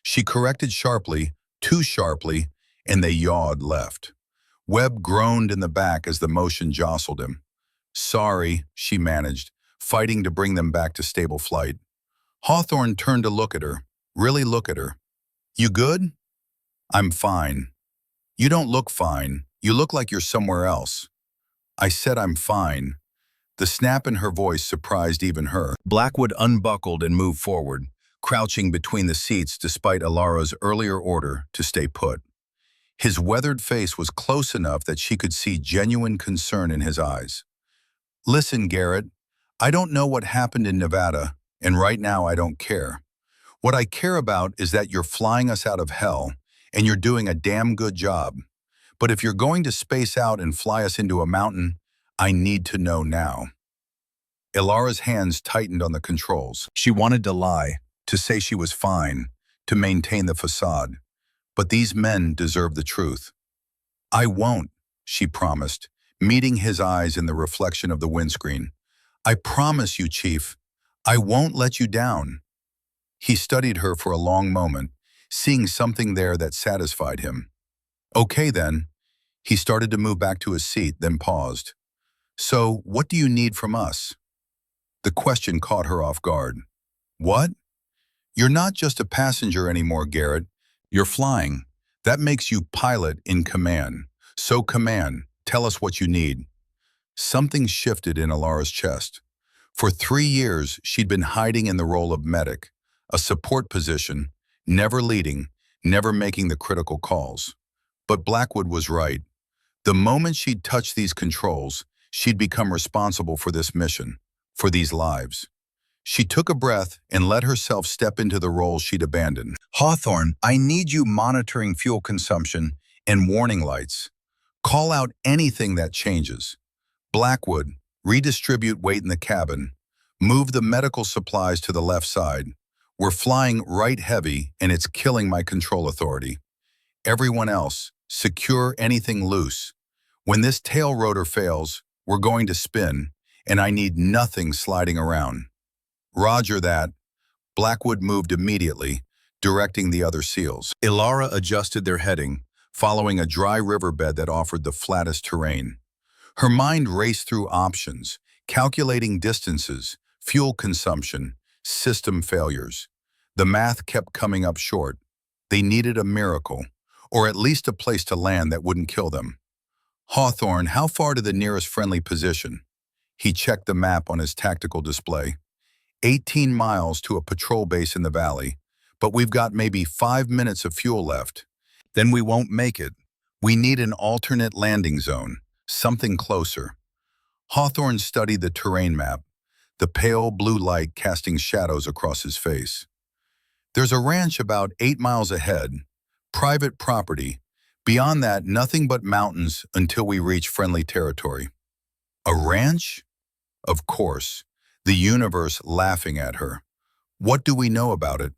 She corrected sharply, too sharply, and they yawed left. Webb groaned in the back as the motion jostled him. "Sorry," she managed, fighting to bring them back to stable flight. Hawthorne turned to look at her, really look at her. "You good?" "I'm fine." "You don't look fine. You look like you're somewhere else." "I said I'm fine." The snap in her voice surprised even her. Blackwood unbuckled and moved forward, crouching between the seats despite Alara's earlier order to stay put. His weathered face was close enough that she could see genuine concern in his eyes. "Listen, Garrett, I don't know what happened in Nevada, and right now I don't care. What I care about is that you're flying us out of hell, and you're doing a damn good job. But if you're going to space out and fly us into a mountain, I need to know now." Ilara's hands tightened on the controls. She wanted to lie, to say she was fine, to maintain the facade. But these men deserve the truth. "I won't," she promised, meeting his eyes in the reflection of the windscreen. "I promise you, Chief, I won't let you down." He studied her for a long moment, seeing something there that satisfied him. "Okay then." He started to move back to his seat, then paused. "So, what do you need from us?" The question caught her off guard. "What?" "You're not just a passenger anymore, Garrett. You're flying. That makes you pilot in command. So command, tell us what you need." Something shifted in Alara's chest. For 3 years, she'd been hiding in the role of medic, a support position, never leading, never making the critical calls. But Blackwood was right. The moment she'd touched these controls, she'd become responsible for this mission, for these lives. She took a breath and let herself step into the role she'd abandoned. "Hawthorne, I need you monitoring fuel consumption and warning lights. Call out anything that changes. Blackwood, redistribute weight in the cabin. Move the medical supplies to the left side. We're flying right heavy and it's killing my control authority. Everyone else, secure anything loose. When this tail rotor fails, we're going to spin, and I need nothing sliding around." "Roger that." Blackwood moved immediately, directing the other SEALs. Ilara adjusted their heading, following a dry riverbed that offered the flattest terrain. Her mind raced through options, calculating distances, fuel consumption, system failures. The math kept coming up short. They needed a miracle, or at least a place to land that wouldn't kill them. Hawthorne, how far to the nearest friendly position? He checked the map on his tactical display. 18 miles to a patrol base in the valley, but we've got maybe 5 minutes of fuel left. Then we won't make it. We need an alternate landing zone, something closer. Hawthorne studied the terrain map, the pale blue light casting shadows across his face. There's a ranch about 8 miles ahead, private property. Beyond that, nothing but mountains until we reach friendly territory. A ranch? Of course, the universe laughing at her. What do we know about it?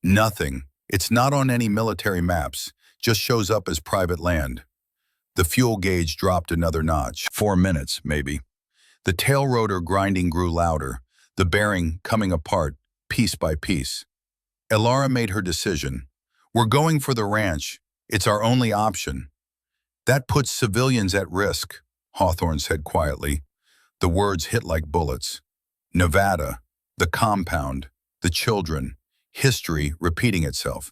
Nothing. It's not on any military maps, just shows up as private land. The fuel gauge dropped another notch. 4 minutes, maybe. The tail rotor grinding grew louder, the bearing coming apart, piece by piece. Elara made her decision. We're going for the ranch. It's our only option. That puts civilians at risk, Hawthorne said quietly. The words hit like bullets. Nevada, the compound, the children, history repeating itself.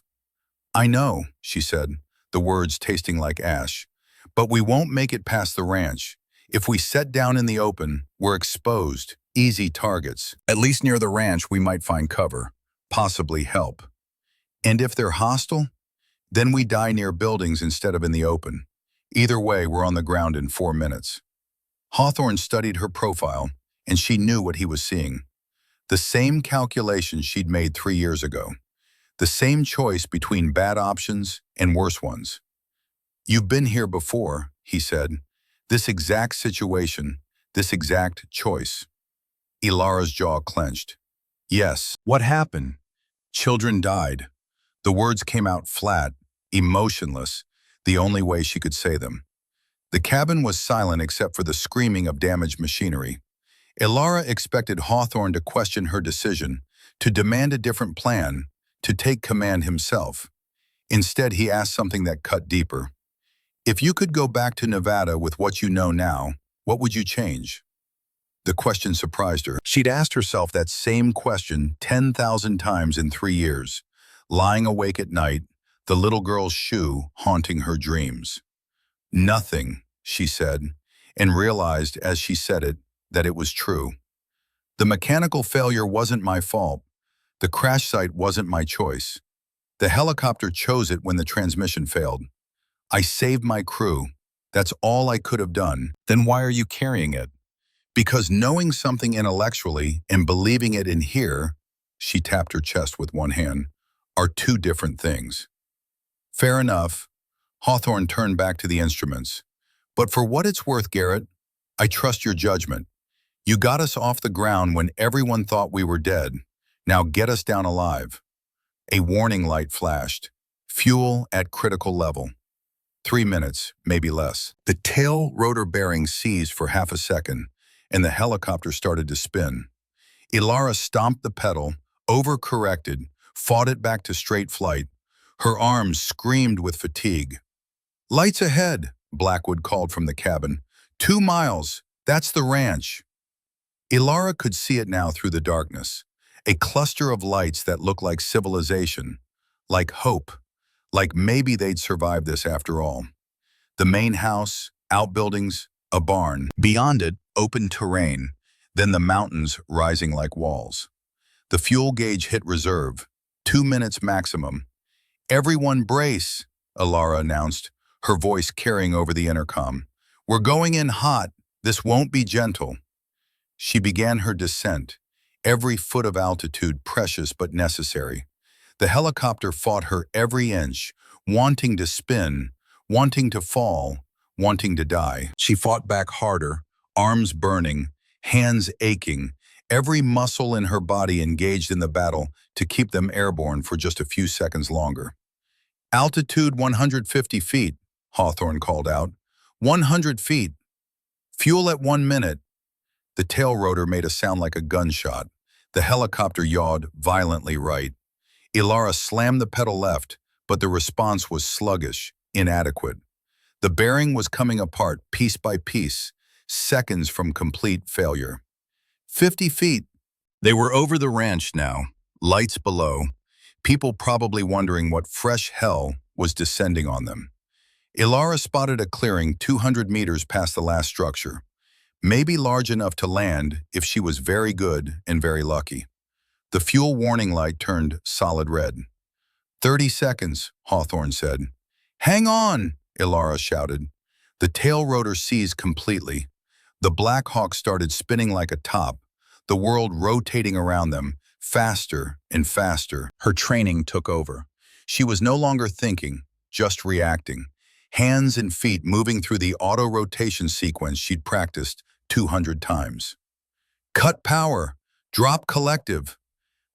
I know, she said, the words tasting like ash. But we won't make it past the ranch. If we set down in the open, we're exposed, easy targets. At least near the ranch we might find cover, possibly help. And if they're hostile, then we die near buildings instead of in the open. Either way, we're on the ground in 4 minutes. Hawthorne studied her profile, and she knew what he was seeing. The same calculations she'd made 3 years ago. The same choice between bad options and worse ones. You've been here before, he said. This exact situation, this exact choice. Elara's jaw clenched. Yes. What happened? Children died. The words came out flat, emotionless, the only way she could say them. The cabin was silent except for the screaming of damaged machinery. Elara expected Hawthorne to question her decision, to demand a different plan, to take command himself. Instead, he asked something that cut deeper. If you could go back to Nevada with what you know now, what would you change? The question surprised her. She'd asked herself that same question 10,000 times in 3 years, lying awake at night, the little girl's shoe haunting her dreams. Nothing, she said, and realized as she said it that it was true. The mechanical failure wasn't my fault. The crash site wasn't my choice. The helicopter chose it when the transmission failed. I saved my crew. That's all I could have done. Then why are you carrying it? Because knowing something intellectually and believing it in here, she tapped her chest with one hand, are two different things. Fair enough. Hawthorne turned back to the instruments. But for what it's worth, Garrett, I trust your judgment. You got us off the ground when everyone thought we were dead. Now get us down alive. A warning light flashed. Fuel at critical level. 3 minutes, maybe less. The tail rotor bearing seized for half a second, and the helicopter started to spin. Elara stomped the pedal, overcorrected, fought it back to straight flight. Her arms screamed with fatigue. Lights ahead, Blackwood called from the cabin. 2 miles, that's the ranch. Elara could see it now through the darkness. A cluster of lights that looked like civilization, like hope, like maybe they'd survive this after all. The main house, outbuildings, a barn. Beyond it, open terrain, then the mountains rising like walls. The fuel gauge hit reserve, 2 minutes maximum. Everyone brace, Elara announced, her voice carrying over the intercom. We're going in hot. This won't be gentle. She began her descent, every foot of altitude precious but necessary. The helicopter fought her every inch, wanting to spin, wanting to fall, wanting to die. She fought back harder, arms burning, hands aching, every muscle in her body engaged in the battle to keep them airborne for just a few seconds longer. Altitude 150 feet, Hawthorne called out. 100 feet. Fuel at 1 minute. The tail rotor made a sound like a gunshot. The helicopter yawed violently right. Elara slammed the pedal left, but the response was sluggish, inadequate. The bearing was coming apart piece by piece. seconds from complete failure. 50 feet. They were over the ranch now, lights below, people probably wondering what fresh hell was descending on them. Ilara spotted a clearing 200 meters past the last structure, maybe large enough to land if she was very good and very lucky. The fuel warning light turned solid red. 30 seconds, Hawthorne said. Hang on, Ilara shouted. The tail rotor seized completely. The Black Hawk started spinning like a top, the world rotating around them, faster and faster. Her training took over. She was no longer thinking, just reacting. Hands and feet moving through the auto-rotation sequence she'd practiced 200 times. Cut power, drop collective.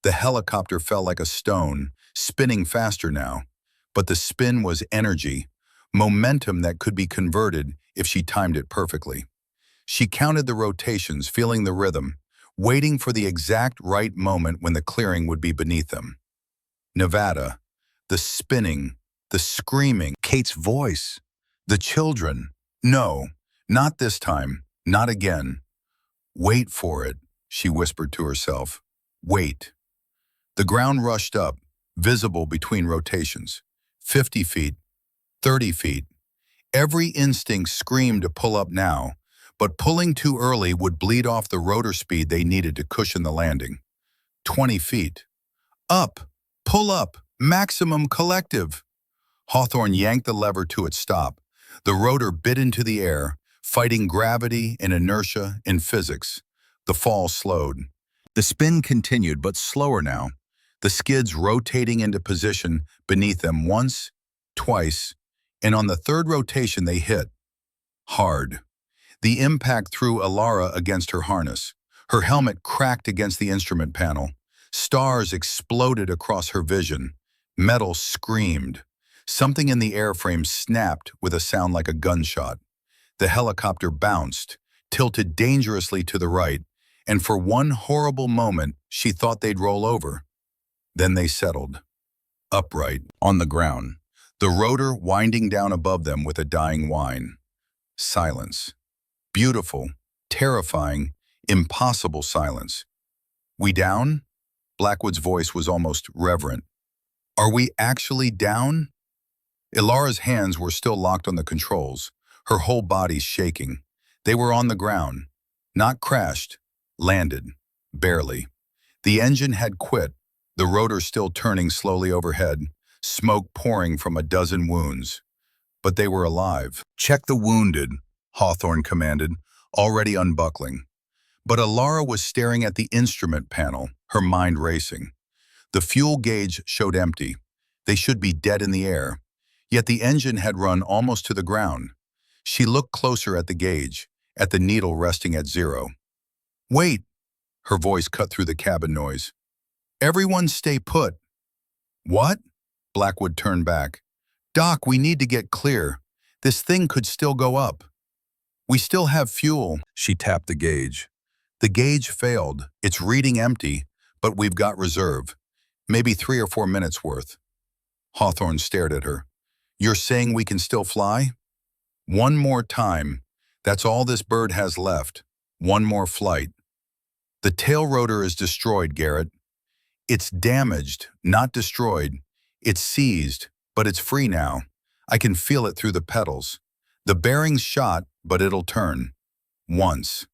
The helicopter fell like a stone, spinning faster now. But the spin was energy, momentum that could be converted if she timed it perfectly. She counted the rotations, feeling the rhythm, waiting for the exact right moment when the clearing would be beneath them. Nevada, the spinning, the screaming, Kate's voice, the children. No, not this time, not again. Wait for it, she whispered to herself. Wait. The ground rushed up, visible between rotations. 50 feet, 30 feet. Every instinct screamed to pull up now, but pulling too early would bleed off the rotor speed they needed to cushion the landing. 20 feet. Up, pull up, maximum collective. Hawthorne yanked the lever to its stop. The rotor bit into the air, fighting gravity and inertia and physics. The fall slowed. The spin continued, but slower now. The skids rotating into position beneath them once, twice, and on the third rotation they hit. Hard. The impact threw Ilara against her harness. Her helmet cracked against the instrument panel. Stars exploded across her vision. Metal screamed. Something in the airframe snapped with a sound like a gunshot. The helicopter bounced, tilted dangerously to the right, and for one horrible moment she thought they'd roll over. Then they settled, upright, on the ground, the rotor winding down above them with a dying whine. Silence. Beautiful, terrifying, impossible silence. We down? Blackwood's voice was almost reverent. Are we actually down? Ilara's hands were still locked on the controls, her whole body shaking. They were on the ground. Not crashed, landed, barely. The engine had quit, the rotor still turning slowly overhead, smoke pouring from a dozen wounds. But they were alive. Check the wounded, Hawthorne commanded, already unbuckling. But Ilara was staring at the instrument panel, her mind racing. The fuel gauge showed empty. They should be dead in the air. Yet the engine had run almost to the ground. She looked closer at the gauge, at the needle resting at 0. Wait, her voice cut through the cabin noise. Everyone stay put. What? Blackwood turned back. Doc, we need to get clear. This thing could still go up. We still have fuel. She tapped the gauge. The gauge failed. It's reading empty, but we've got reserve. Maybe 3 or 4 minutes worth. Hawthorne stared at her. You're saying we can still fly? One more time. That's all this bird has left. One more flight. The tail rotor is destroyed, Garrett. It's damaged, not destroyed. It's seized, but it's free now. I can feel it through the pedals. The bearing's shot, but it'll turn. Once.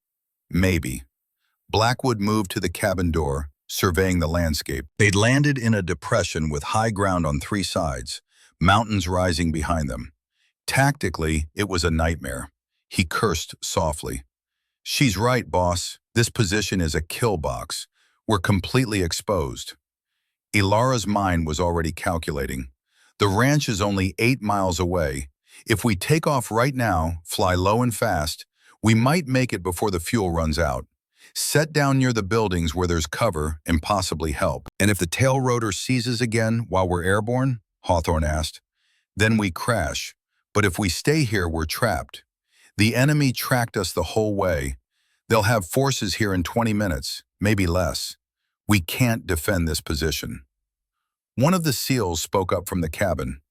Maybe. Blackwood moved to the cabin door, surveying the landscape. They'd landed in a depression with high ground on 3 sides, mountains rising behind them. Tactically, it was a nightmare. He cursed softly. She's right, boss. This position is a kill box. We're completely exposed. Ilara's mind was already calculating. The ranch is only 8 miles away. If we take off right now, fly low and fast, we might make it before the fuel runs out. Set down near the buildings where there's cover and possibly help. And if the tail rotor seizes again while we're airborne, Hawthorne asked, then we crash. But if we stay here, we're trapped. The enemy tracked us the whole way. They'll have forces here in 20 minutes, maybe less. We can't defend this position. One of the SEALs spoke up from the cabin.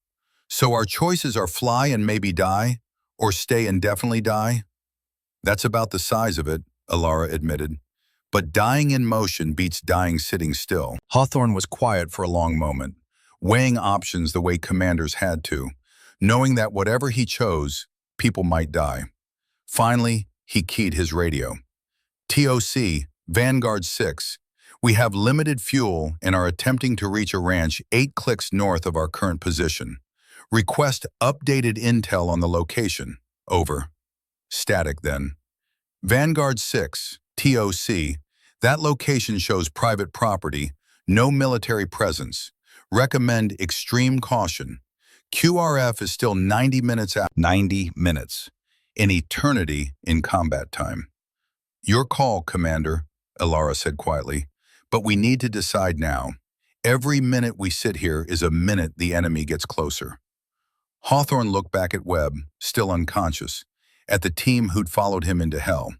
So our choices are fly and maybe die, or stay and definitely die? That's about the size of it, Alara admitted. But dying in motion beats dying sitting still. Hawthorne was quiet for a long moment, weighing options the way commanders had to, knowing that whatever he chose, people might die. Finally, he keyed his radio. TOC, Vanguard 6. We have limited fuel and are attempting to reach a ranch 8 clicks north of our current position. Request updated intel on the location. Over. Static then. Vanguard 6, TOC. That location shows private property, no military presence. Recommend extreme caution. QRF is still 90 minutes out. 90 minutes. An eternity in combat time. Your call, Commander, Alara said quietly. But we need to decide now. Every minute we sit here is a minute the enemy gets closer. Hawthorne looked back at Webb, still unconscious, at the team who'd followed him into hell.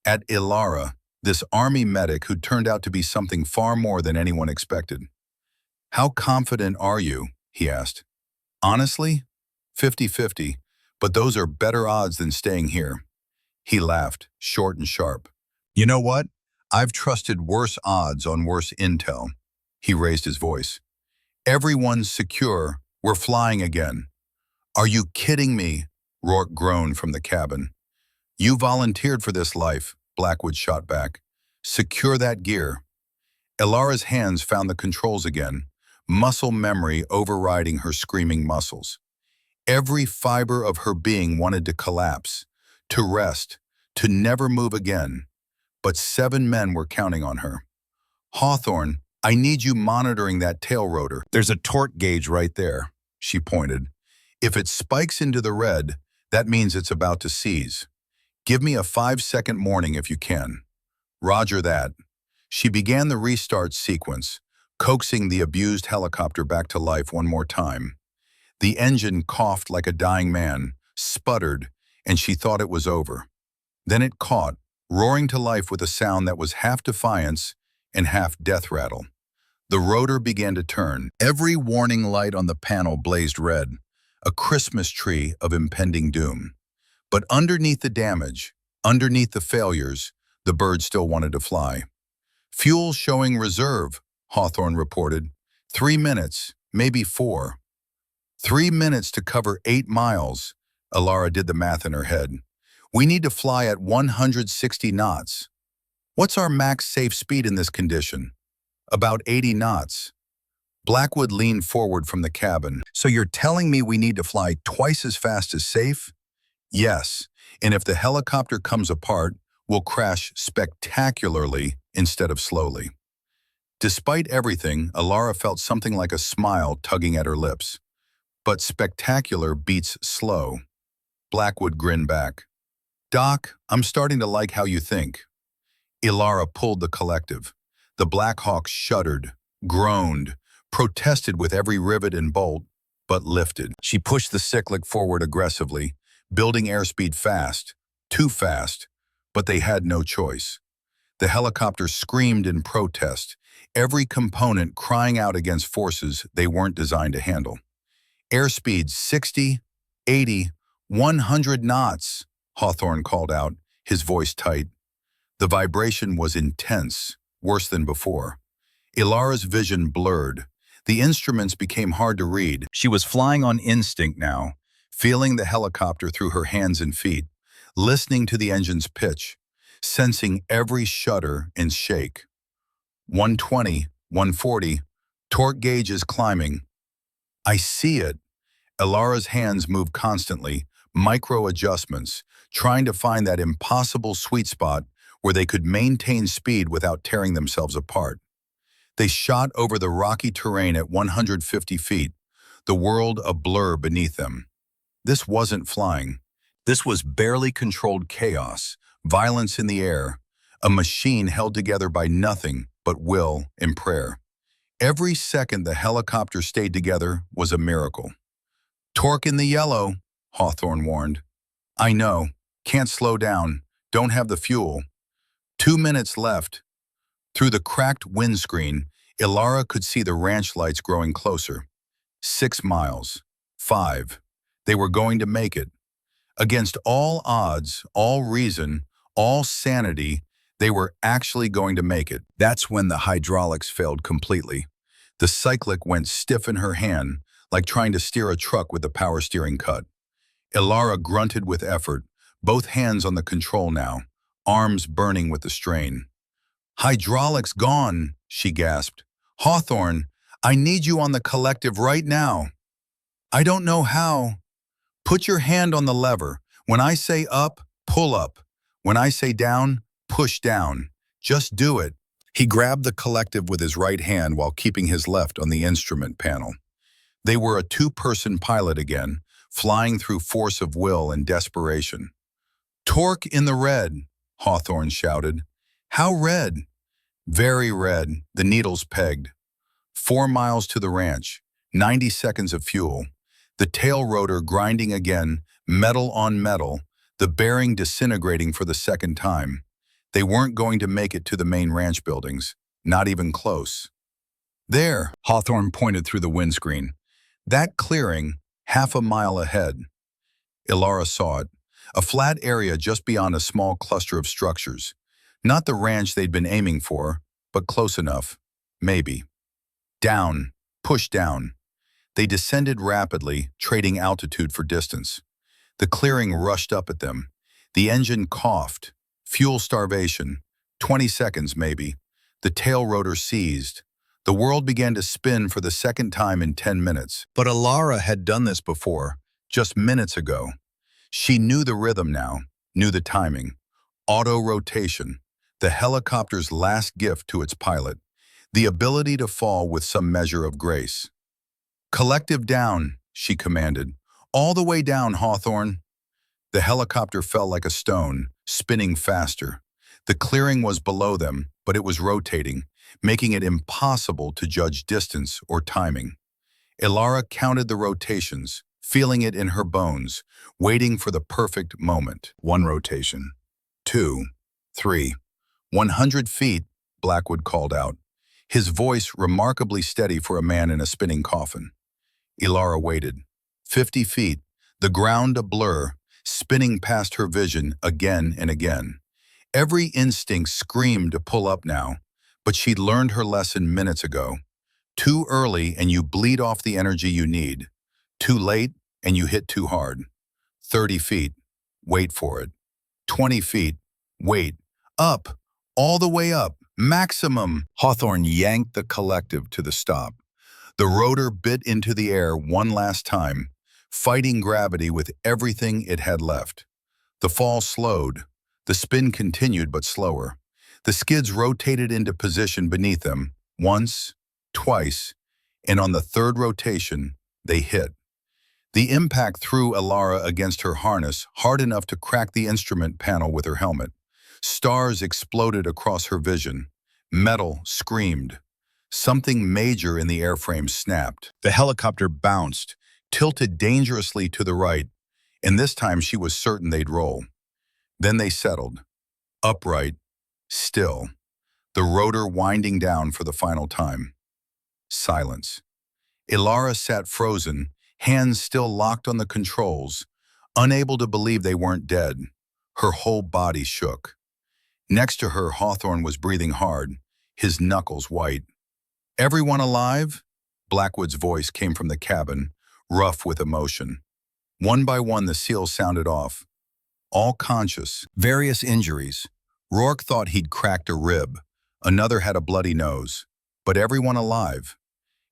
At Alara, this army medic who'd turned out to be something far more than anyone expected. How confident are you? He asked. Honestly, 50-50, but those are better odds than staying here. He laughed, short and sharp. You know what? I've trusted worse odds on worse intel. He raised his voice. Everyone's secure. We're flying again. Are you kidding me? Rourke groaned from the cabin. You volunteered for this life, Blackwood shot back. Secure that gear. Alara's hands found the controls again, muscle memory overriding her screaming muscles. Every fiber of her being wanted to collapse, to rest, to never move again. But 7 men were counting on her. Hawthorne, I need you monitoring that tail rotor. There's a torque gauge right there, she pointed. If it spikes into the red, that means it's about to seize. Give me a 5-second warning if you can. Roger that. She began the restart sequence, coaxing the abused helicopter back to life one more time. The engine coughed like a dying man, sputtered, and she thought it was over. Then it caught, roaring to life with a sound that was half defiance and half death rattle. The rotor began to turn. Every warning light on the panel blazed red, a Christmas tree of impending doom. But underneath the damage, underneath the failures, the bird still wanted to fly. Fuel showing reserve, Hawthorne reported. 3 minutes, maybe 4. 3 minutes to cover 8 miles. Alara did the math in her head. We need to fly at 160 knots. What's our max safe speed in this condition? About 80 knots. Blackwood leaned forward from the cabin. So you're telling me we need to fly twice as fast as safe? Yes, and if the helicopter comes apart, we'll crash spectacularly instead of slowly. Despite everything, Alara felt something like a smile tugging at her lips. But spectacular beats slow. Blackwood grinned back. Doc, I'm starting to like how you think. Alara pulled the collective. The Black Hawk shuddered, groaned, protested with every rivet and bolt, but lifted. She pushed the cyclic forward aggressively, building airspeed fast, too fast, but they had no choice. The helicopter screamed in protest, every component crying out against forces they weren't designed to handle. Airspeed 60, 80, 100 knots, Hawthorne called out, his voice tight. The vibration was intense, worse than before. Alara's vision blurred. The instruments became hard to read. She was flying on instinct now, feeling the helicopter through her hands and feet, listening to the engine's pitch, sensing every shudder and shake. 120, 140, torque gauge is climbing. I see it. Alara's hands moved constantly, micro adjustments, trying to find that impossible sweet spot where they could maintain speed without tearing themselves apart. They shot over the rocky terrain at 150 feet, the world a blur beneath them. This wasn't flying. This was barely controlled chaos, violence in the air, a machine held together by nothing but will and prayer. Every second the helicopter stayed together was a miracle. Torque in the yellow, Hawthorne warned. I know. Can't slow down. Don't have the fuel. 2 minutes left. Through the cracked windscreen, Alara could see the ranch lights growing closer. 6 miles. 5. They were going to make it. Against all odds, all reason, all sanity, they were actually going to make it. That's when the hydraulics failed completely. The cyclic went stiff in her hand, like trying to steer a truck with the power steering cut. Ilara grunted with effort, both hands on the control now, arms burning with the strain. "Hydraulics gone," she gasped. "Hawthorne, I need you on the collective right now." "I don't know how." "Put your hand on the lever. When I say up, pull up. When I say down, push down. Just do it." He grabbed the collective with his right hand while keeping his left on the instrument panel. They were a two-person pilot again, flying through force of will and desperation. "Torque in the red," Hawthorne shouted. "How red?" "Very red," the needles pegged. 4 miles to the ranch, 90 seconds of fuel. The tail rotor grinding again, metal on metal, the bearing disintegrating for the second time. They weren't going to make it to the main ranch buildings, not even close. "There," Hawthorne pointed through the windscreen. "That clearing, half a mile ahead." Ilara saw it, a flat area just beyond a small cluster of structures. Not the ranch they'd been aiming for, but close enough, maybe. Down, push down. They descended rapidly, trading altitude for distance. The clearing rushed up at them. The engine coughed. Fuel starvation. 20 seconds, maybe. The tail rotor seized. The world began to spin for the second time in 10 minutes. But Ilara had done this before, just minutes ago. She knew the rhythm now, knew the timing. Auto-rotation, the helicopter's last gift to its pilot. The ability to fall with some measure of grace. "Collective down," she commanded. "All the way down, Hawthorne." The helicopter fell like a stone, spinning faster. The clearing was below them, but it was rotating, making it impossible to judge distance or timing. Ilara counted the rotations, feeling it in her bones, waiting for the perfect moment. 1 rotation. 2. 3. 100 feet, Blackwood called out, his voice remarkably steady for a man in a spinning coffin. Ilara waited. 50 feet, the ground a blur, spinning past her vision again and again. Every instinct screamed to pull up now, but she'd learned her lesson minutes ago. Too early and you bleed off the energy you need. Too late and you hit too hard. 30 feet, wait for it. 20 feet, wait. Up, all the way up, maximum. Hawthorne yanked the collective to the stop. The rotor bit into the air one last time, fighting gravity with everything it had left. The fall slowed. The spin continued but slower. The skids rotated into position beneath them, once, twice, and on the third rotation, they hit. The impact threw Ilara against her harness hard enough to crack the instrument panel with her helmet. Stars exploded across her vision. Metal screamed. Something major in the airframe snapped. The helicopter bounced, tilted dangerously to the right, and this time she was certain they'd roll. Then they settled. Upright, still, the rotor winding down for the final time. Silence. Ilara sat frozen, hands still locked on the controls, unable to believe they weren't dead. Her whole body shook. Next to her, Hawthorne was breathing hard, his knuckles white. "Everyone alive?" Blackwood's voice came from the cabin, rough with emotion. One by one, the seals sounded off. All conscious, various injuries. Rourke thought he'd cracked a rib. Another had a bloody nose. But everyone alive.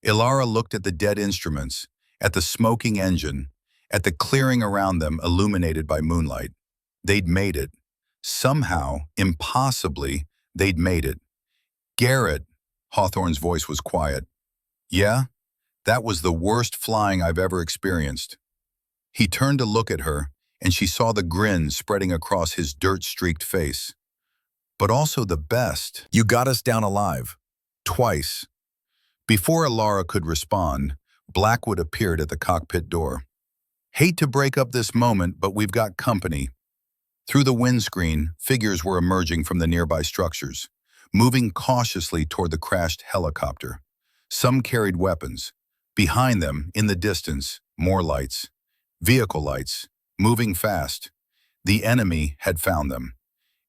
Ilara looked at the dead instruments, at the smoking engine, at the clearing around them illuminated by moonlight. They'd made it. Somehow, impossibly, they'd made it. "Garrett," Hawthorne's voice was quiet. "Yeah? That was the worst flying I've ever experienced." He turned to look at her, and she saw the grin spreading across his dirt-streaked face. "But also the best. You got us down alive. Twice." Before Ilara could respond, Blackwood appeared at the cockpit door. "Hate to break up this moment, but we've got company." Through the windscreen, figures were emerging from the nearby structures, moving cautiously toward the crashed helicopter. Some carried weapons. Behind them, in the distance, more lights. Vehicle lights. moving fast. The enemy had found them,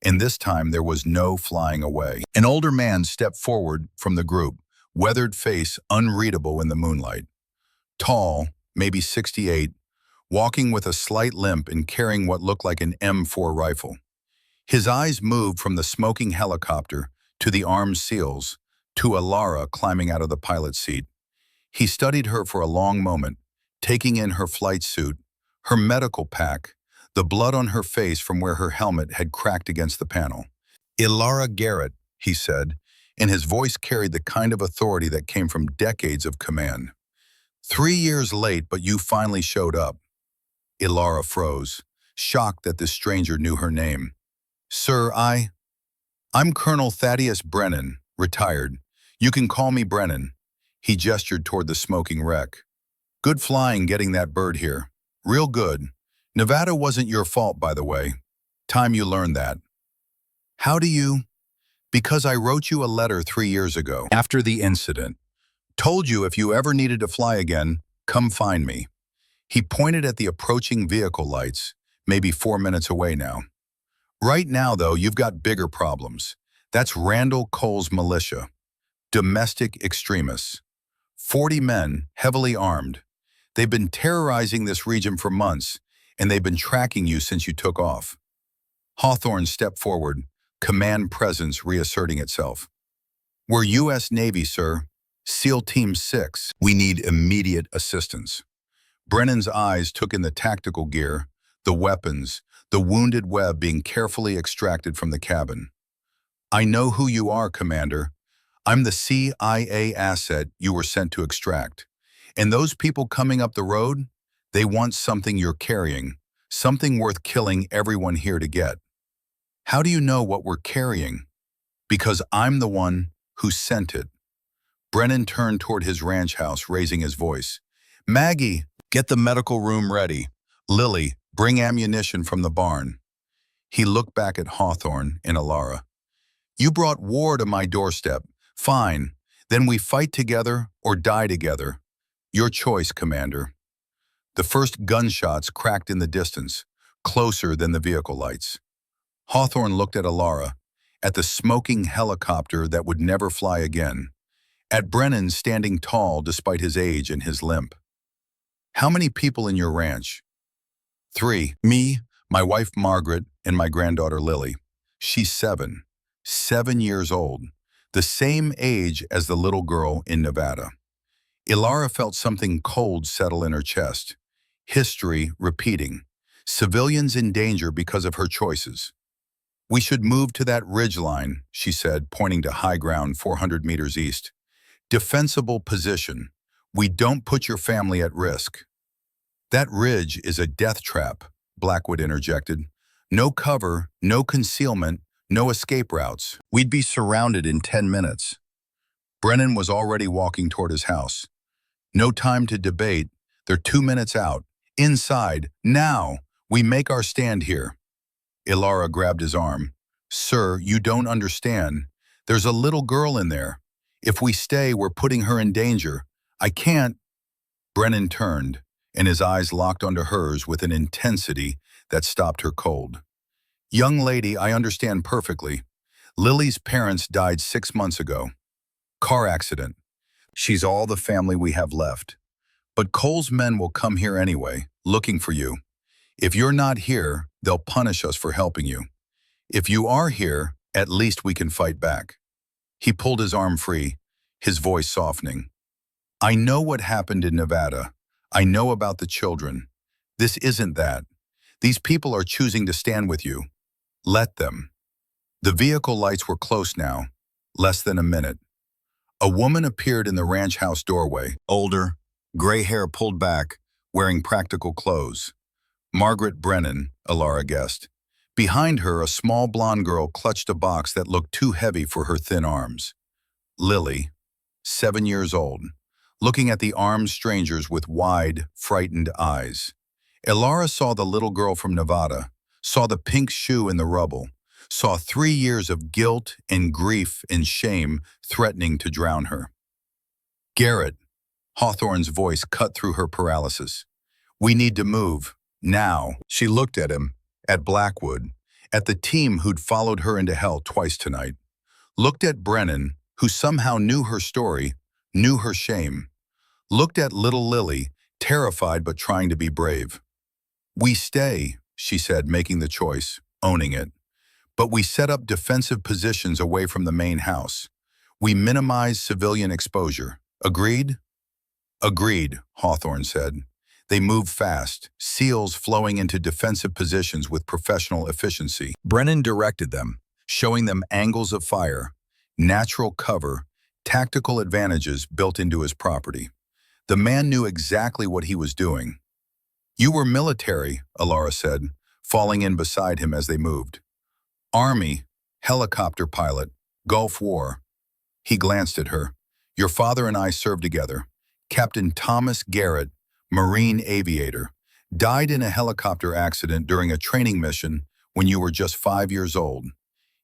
and this time there was no flying away. An older man stepped forward from the group, weathered face unreadable in the moonlight. Tall, maybe 68, walking with a slight limp and carrying what looked like an M4 rifle. His eyes moved from the smoking helicopter to the armed SEALs to Alara climbing out of the pilot's seat. He studied her for a long moment, taking in her flight suit, her medical pack, the blood on her face from where her helmet had cracked against the panel. "Ilara Garrett," he said, and his voice carried the kind of authority that came from decades of command. "3 years late, but you finally showed up." Ilara froze, shocked that this stranger knew her name. "Sir, I'm Colonel Thaddeus Brennan, retired. You can call me Brennan." He gestured toward the smoking wreck. "Good flying getting that bird here. Real good. Nevada wasn't your fault, by the way. Time you learned that." "How do you?" "Because I wrote you a letter 3 years ago, after the incident. Told you if you ever needed to fly again, come find me." He pointed at the approaching vehicle lights, maybe 4 minutes away now. "Right now, though, you've got bigger problems. That's Randall Cole's militia. Domestic extremists. 40 men, heavily armed. They've been terrorizing this region for months, and they've been tracking you since you took off." Hawthorne stepped forward, command presence reasserting itself. "We're U.S. Navy, sir. SEAL Team 6. We need immediate assistance." Brennan's eyes took in the tactical gear, the weapons, the wounded Webb being carefully extracted from the cabin. "I know who you are, Commander. I'm the CIA asset you were sent to extract. And those people coming up the road, they want something you're carrying, something worth killing everyone here to get." "How do you know what we're carrying?" "Because I'm the one who sent it." Brennan turned toward his ranch house, raising his voice. "Maggie, get the medical room ready. Lily, bring ammunition from the barn." He looked back at Hawthorne and Alara. "You brought war to my doorstep. Fine. Then we fight together or die together. Your choice, Commander." The first gunshots cracked in the distance, closer than the vehicle lights. Hawthorne looked at Alara, at the smoking helicopter that would never fly again, at Brennan standing tall despite his age and his limp. "How many people in your ranch?" "3. Me, my wife Margaret, and my granddaughter Lily. She's 7. 7 years old. The same age as the little girl in Nevada." Ilara felt something cold settle in her chest. History repeating. Civilians in danger because of her choices. "We should move to that ridgeline," she said, pointing to high ground 400 meters east. "Defensible position. We don't put your family at risk." "That ridge is a death trap," Blackwood interjected. "No cover, no concealment, no escape routes. We'd be surrounded in 10 minutes." Brennan was already walking toward his house. "No time to debate. They're 2 minutes out. Inside, now. We make our stand here." Ilara grabbed his arm. "Sir, you don't understand. There's a little girl in there. If we stay, we're putting her in danger. I can't." Brennan turned, and his eyes locked onto hers with an intensity that stopped her cold. "Young lady, I understand perfectly. Lily's parents died 6 months ago. Car accident. She's all the family we have left. But Cole's men will come here anyway, looking for you. If you're not here, they'll punish us for helping you. If you are here, at least we can fight back." He pulled his arm free, his voice softening. "I know what happened in Nevada. I know about the children. This isn't that. These people are choosing to stand with you. Let them." The vehicle lights were close now, less than a minute. A woman appeared in the ranch house doorway, older, gray hair pulled back, wearing practical clothes. Margaret Brennan, Alara guessed. Behind her, a small blonde girl clutched a box that looked too heavy for her thin arms. Lily, 7 years old, looking at the armed strangers with wide, frightened eyes. Alara saw the little girl from Nevada, saw the pink shoe in the rubble, saw 3 years of guilt and grief and shame threatening to drown her. "Garrett," Hawthorne's voice cut through her paralysis. "We need to move. Now, she looked at him, at Blackwood, at the team who'd followed her into hell twice tonight. Looked at Brennan, who somehow knew her story, knew her shame. Looked at little Lily, terrified but trying to be brave. "We stay," she said, making the choice, owning it. "But we set up defensive positions away from the main house. We minimize civilian exposure. Agreed?" "Agreed," Hawthorne said. They moved fast, SEALs flowing into defensive positions with professional efficiency. Brennan directed them, showing them angles of fire, natural cover, tactical advantages built into his property. The man knew exactly what he was doing. "You were military," Alara said, falling in beside him as they moved. "Army, helicopter pilot, Gulf War." He glanced at her. "Your father and I served together. Captain Thomas Garrett, Marine aviator, died in a helicopter accident during a training mission when you were just 5 years old.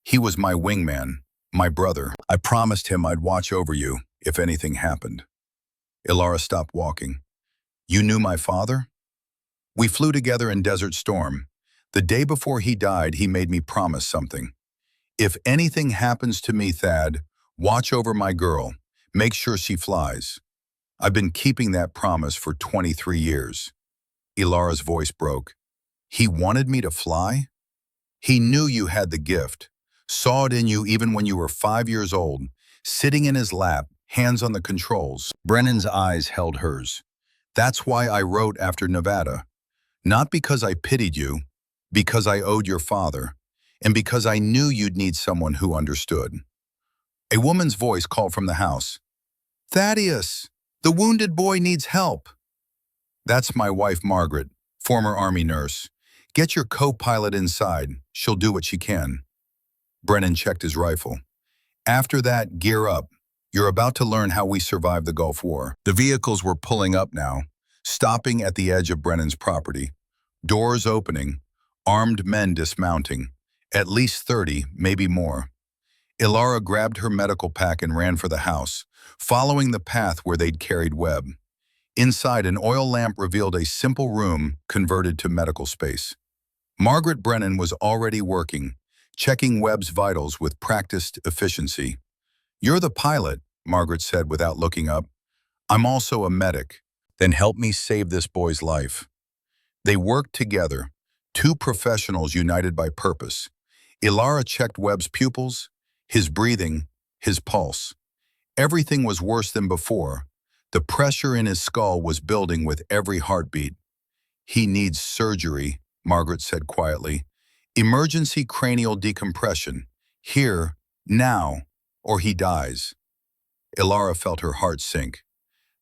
He was my wingman, my brother. I promised him I'd watch over you if anything happened." Ilara stopped walking. "You knew my father?" "We flew together in Desert Storm. The day before he died, he made me promise something. If anything happens to me, Thad, watch over my girl. Make sure she flies. I've been keeping that promise for 23 years. Ilara's voice broke. "He wanted me to fly?" "He knew you had the gift, saw it in you even when you were 5 years old, sitting in his lap, hands on the controls." Brennan's eyes held hers. "That's why I wrote after Nevada. Not because I pitied you, because I owed your father, and because I knew you'd need someone who understood." A woman's voice called from the house. "Thaddeus, the wounded boy needs help." "That's my wife, Margaret, former Army nurse. Get your co-pilot inside. She'll do what she can." Brennan checked his rifle. "After that, gear up. You're about to learn how we survived the Gulf War." The vehicles were pulling up now, stopping at the edge of Brennan's property. Doors opening, armed men dismounting, at least 30, maybe more. Ilara grabbed her medical pack and ran for the house, following the path where they'd carried Webb. Inside, an oil lamp revealed a simple room converted to medical space. Margaret Brennan was already working, checking Webb's vitals with practiced efficiency. "You're the pilot," Margaret said without looking up. "I'm also a medic. Then help me save this boy's life." They worked together, two professionals united by purpose. Ilara checked Webb's pupils, his breathing, his pulse. Everything was worse than before. The pressure in his skull was building with every heartbeat. "He needs surgery," Margaret said quietly. "Emergency cranial decompression. Here, now, or he dies." Ilara felt her heart sink.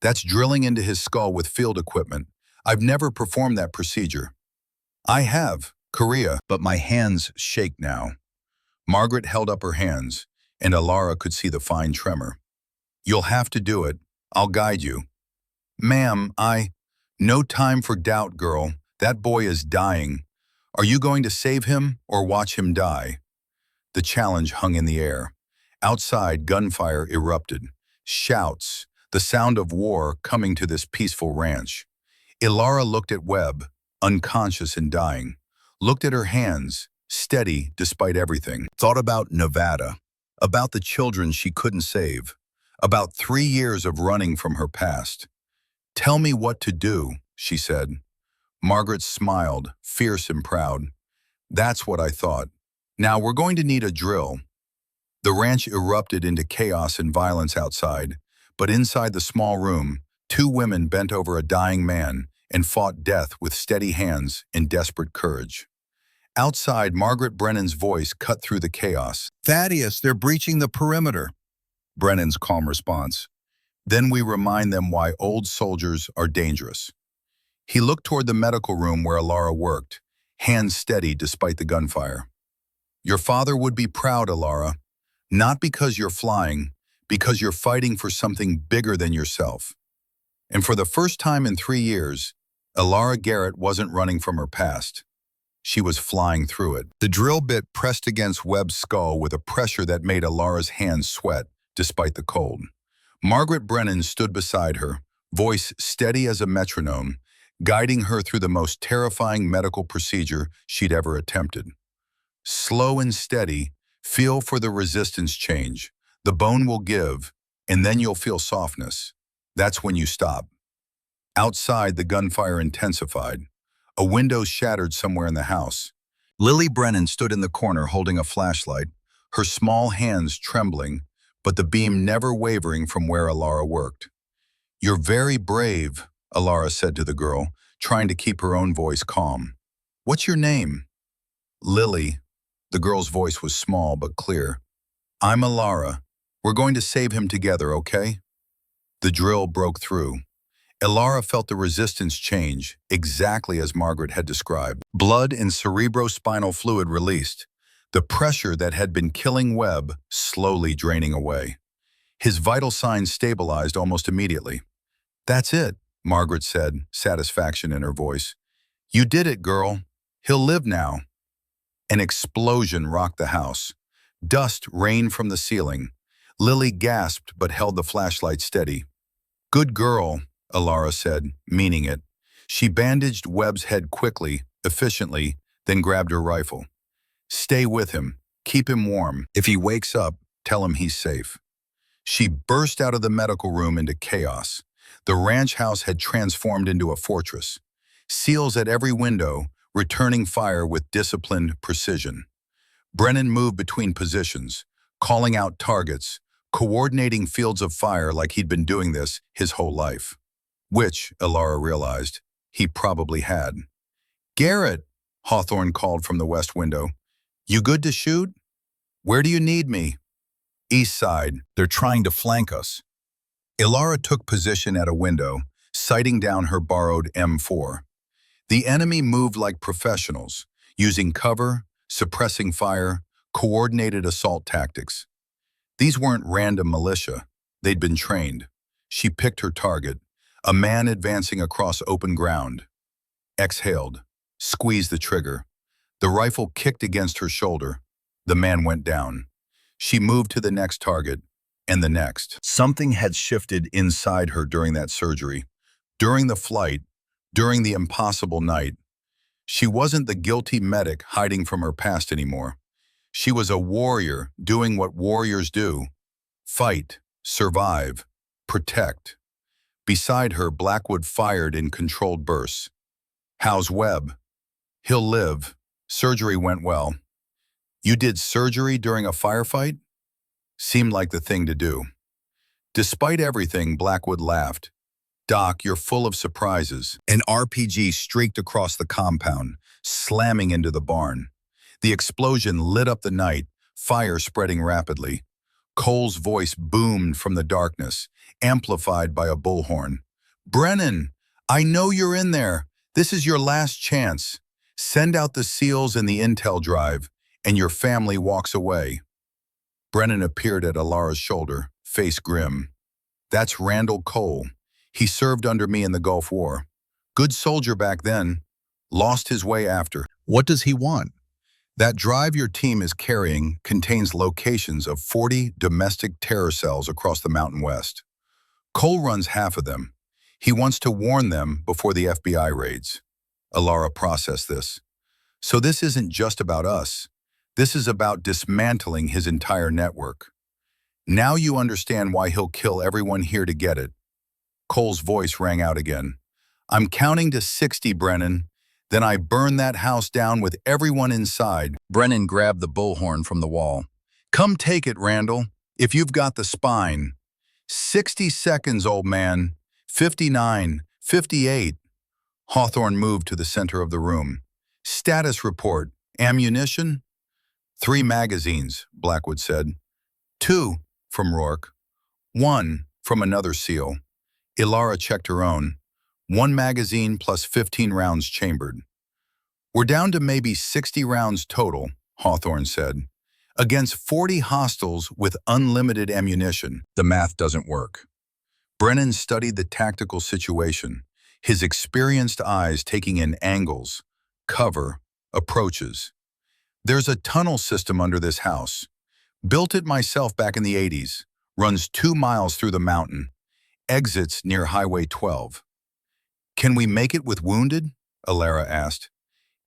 "That's drilling into his skull with field equipment. I've never performed that procedure." "I have, Korea, but my hands shake now." Margaret held up her hands, and Ilara could see the fine tremor. "You'll have to do it. I'll guide you." "Ma'am, No time for doubt, girl. That boy is dying. Are you going to save him or watch him die?" The challenge hung in the air. Outside, gunfire erupted. Shouts, the sound of war coming to this peaceful ranch. Ilara looked at Webb, unconscious and dying. Looked at her hands, steady despite everything. Thought about Nevada, about the children she couldn't save, about 3 years of running from her past. "Tell me what to do," she said. Margaret smiled, fierce and proud. "That's what I thought. Now we're going to need a drill." The ranch erupted into chaos and violence outside, but inside the small room, 2 women bent over a dying man and fought death with steady hands and desperate courage. Outside, Margaret Brennan's voice cut through the chaos. "Thaddeus, they're breaching the perimeter." Brennan's calm response. "Then we remind them why old soldiers are dangerous." He looked toward the medical room where Ilara worked, hands steady despite the gunfire. "Your father would be proud, Ilara. Not because you're flying, because you're fighting for something bigger than yourself." And for the first time in 3 years, Ilara Garrett wasn't running from her past. She was flying through it. The drill bit pressed against Webb's skull with a pressure that made Ilara's hands sweat, despite the cold. Margaret Brennan stood beside her, voice steady as a metronome, guiding her through the most terrifying medical procedure she'd ever attempted. Slow and steady, feel for the resistance change. The bone will give, and then you'll feel softness. That's when you stop. Outside, the gunfire intensified. A window shattered somewhere in the house. Lily Brennan stood in the corner holding a flashlight, her small hands trembling, but the beam never wavering from where Alara worked. "You're very brave," Alara said to the girl, trying to keep her own voice calm. "What's your name?" "Lily." The girl's voice was small but clear. "I'm Alara. We're going to save him together, okay?" The drill broke through. Alara felt the resistance change, exactly as Margaret had described. Blood and cerebrospinal fluid released, the pressure that had been killing Webb slowly draining away. His vital signs stabilized almost immediately. "That's it," Margaret said, satisfaction in her voice. "You did it, girl. He'll live now." An explosion rocked the house. Dust rained from the ceiling. Lily gasped but held the flashlight steady. "Good girl," Alara said, meaning it. She bandaged Webb's head quickly, efficiently, then grabbed her rifle. "Stay with him. Keep him warm. If he wakes up, tell him he's safe." She burst out of the medical room into chaos. The ranch house had transformed into a fortress. Seals at every window, returning fire with disciplined precision. Brennan moved between positions, calling out targets, coordinating fields of fire like he'd been doing this his whole life. Which, Alara realized, he probably had. "Garrett," Hawthorne called from the west window. "You good to shoot? Where do you need me?" "East side. They're trying to flank us." Alara took position at a window, sighting down her borrowed M4. The enemy moved like professionals, using cover, suppressing fire, coordinated assault tactics. These weren't random militia. They'd been trained. She picked her target, a man advancing across open ground. Exhaled, squeezed the trigger. The rifle kicked against her shoulder. The man went down. She moved to the next target, and the next. Something had shifted inside her during that surgery, during the flight, during the impossible night. She wasn't the guilty medic hiding from her past anymore. She was a warrior doing what warriors do: fight, survive, protect. Beside her, Blackwood fired in controlled bursts. "How's Webb?" "He'll live. Surgery went well." "You did surgery during a firefight?" Seemed like the thing to do. Despite everything, Blackwood laughed. "Doc, you're full of surprises." An RPG streaked across the compound, slamming into the barn. The explosion lit up the night, fire spreading rapidly. Cole's voice boomed from the darkness, amplified by a bullhorn. "Brennan, I know you're in there. This is your last chance. Send out the SEALs and the intel drive, and your family walks away." Brennan appeared at Alara's shoulder, face grim. "That's Randall Cole. He served under me in the Gulf War. Good soldier back then. Lost his way after." "What does he want?" "That drive your team is carrying contains locations of 40 domestic terror cells across the Mountain West. Cole runs half of them. He wants to warn them before the FBI raids." Alara processed this. "So this isn't just about us. This is about dismantling his entire network. Now you understand why he'll kill everyone here to get it." Cole's voice rang out again. "I'm counting to 60, Brennan. Then I burn that house down with everyone inside." Brennan grabbed the bullhorn from the wall. "Come take it, Randall, if you've got the spine." 60 seconds, old man. 59, 58. Hawthorne moved to the center of the room. "Status report. Ammunition?" 3 magazines, Blackwood said. 2, from Rourke. 1, from another SEAL. Alara checked her own. 1 magazine plus 15 rounds chambered. "We're down to maybe 60 rounds total," Hawthorne said. "Against 40 hostiles with unlimited ammunition. The math doesn't work." Brennan studied the tactical situation, his experienced eyes taking in angles, cover, approaches. "There's a tunnel system under this house. Built it myself back in the 80s. Runs 2 miles through the mountain. Exits near Highway 12. Can we make it with wounded? Alara asked.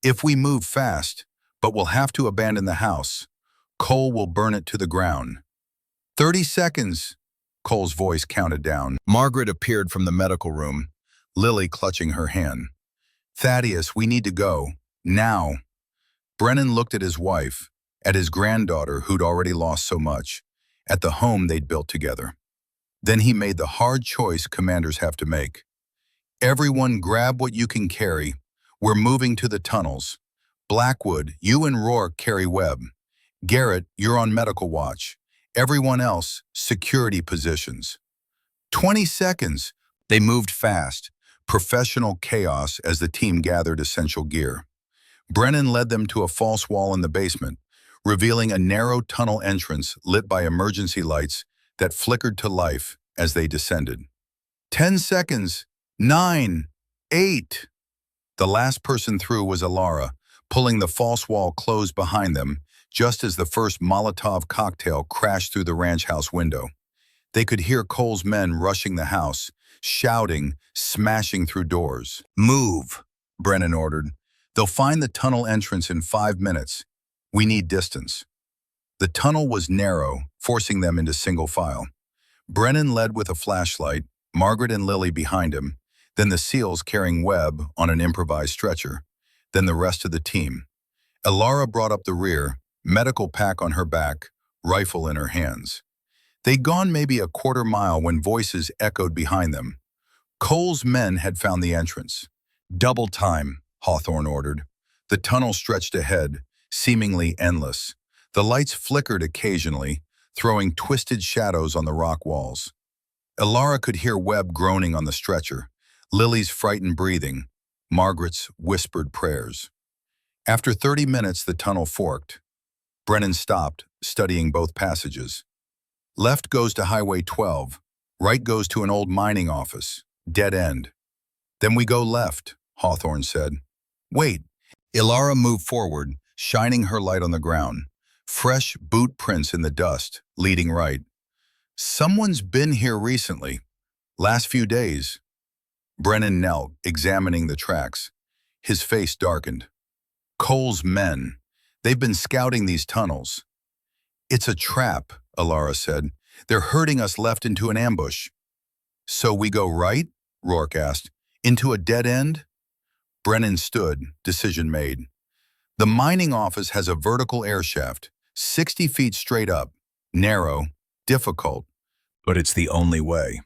If we move fast, but we'll have to abandon the house. Cole will burn it to the ground. 30 seconds, Cole's voice counted down. Margaret appeared from the medical room, Lily clutching her hand. Thaddeus, we need to go. Now. Brennan looked at his wife, at his granddaughter who'd already lost so much, at the home they'd built together. Then he made the hard choice commanders have to make. Everyone grab what you can carry. We're moving to the tunnels. Blackwood, you and Rourke carry Webb. Garrett, you're on medical watch. Everyone else, security positions. 20 seconds. They moved fast, professional chaos as the team gathered essential gear. Brennan led them to a false wall in the basement, revealing a narrow tunnel entrance lit by emergency lights that flickered to life as they descended. 10 seconds. 9, 8. The last person through was Alara, pulling the false wall closed behind them just as the first Molotov cocktail crashed through the ranch house window. They could hear Cole's men rushing the house, shouting, smashing through doors. Move, Brennan ordered. They'll find the tunnel entrance in 5 minutes. We need distance. The tunnel was narrow, forcing them into single file. Brennan led with a flashlight, Margaret and Lily behind him, then the SEALs carrying Webb on an improvised stretcher, then the rest of the team. Alara brought up the rear, medical pack on her back, rifle in her hands. They'd gone maybe a quarter mile when voices echoed behind them. Cole's men had found the entrance. Double time, Hawthorne ordered. The tunnel stretched ahead, seemingly endless. The lights flickered occasionally, throwing twisted shadows on the rock walls. Alara could hear Webb groaning on the stretcher, Lily's frightened breathing, Margaret's whispered prayers. After 30 minutes, the tunnel forked. Brennan stopped, studying both passages. Left goes to Highway 12, right goes to an old mining office, dead end. Then we go left, Hawthorne said. Wait. Alara moved forward, shining her light on the ground. Fresh boot prints in the dust, leading right. Someone's been here recently. Last few days. Brennan knelt, examining the tracks. His face darkened. Cole's men. They've been scouting these tunnels. It's a trap, Alara said. They're herding us left into an ambush. So we go right? Rourke asked. Into a dead end? Brennan stood, decision made. The mining office has a vertical air shaft, 60 feet straight up, narrow, difficult, but it's the only way.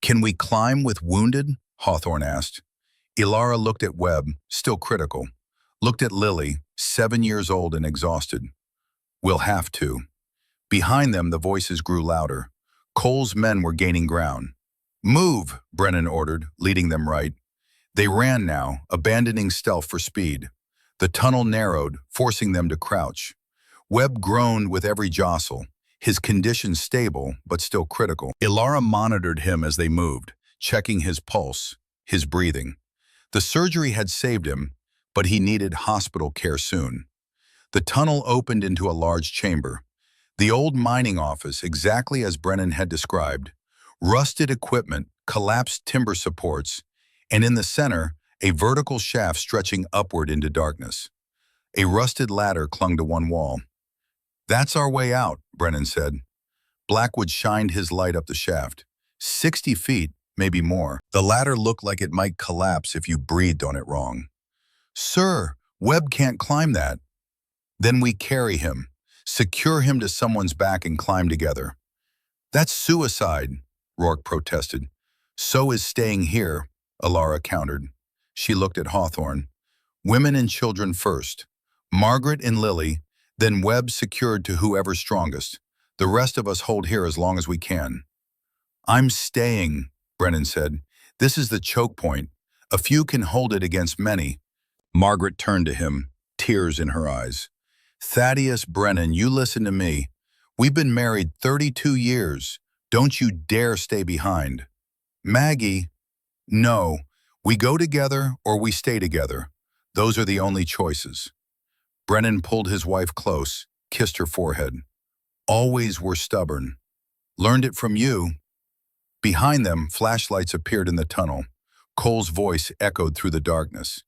Can we climb with wounded? Hawthorne asked. Alara looked at Webb, still critical, looked at Lily, 7 years old and exhausted. We'll have to. Behind them, the voices grew louder. Cole's men were gaining ground. Move, Brennan ordered, leading them right. They ran now, abandoning stealth for speed. The tunnel narrowed, forcing them to crouch. Webb groaned with every jostle, his condition stable but still critical. Alara monitored him as they moved, checking his pulse, his breathing. The surgery had saved him, but he needed hospital care soon. The tunnel opened into a large chamber. The old mining office, exactly as Brennan had described. Rusted equipment, collapsed timber supports, and in the center, a vertical shaft stretching upward into darkness. A rusted ladder clung to one wall. That's our way out, Brennan said. Blackwood shined his light up the shaft. 60 feet, maybe more. The ladder looked like it might collapse if you breathed on it wrong. Sir, Webb can't climb that. Then we carry him, secure him to someone's back and climb together. That's suicide, Rourke protested. So is staying here, Alara countered. She looked at Hawthorne. Women and children first. Margaret and Lily, then Webb secured to whoever's strongest. The rest of us hold here as long as we can. I'm staying, Brennan said. This is the choke point. A few can hold it against many. Margaret turned to him, tears in her eyes. Thaddeus Brennan, you listen to me. We've been married 32 years. Don't you dare stay behind. Maggie, no. We go together or we stay together. Those are the only choices. Brennan pulled his wife close, kissed her forehead. Always were stubborn. Learned it from you. Behind them, flashlights appeared in the tunnel. Cole's voice echoed through the darkness.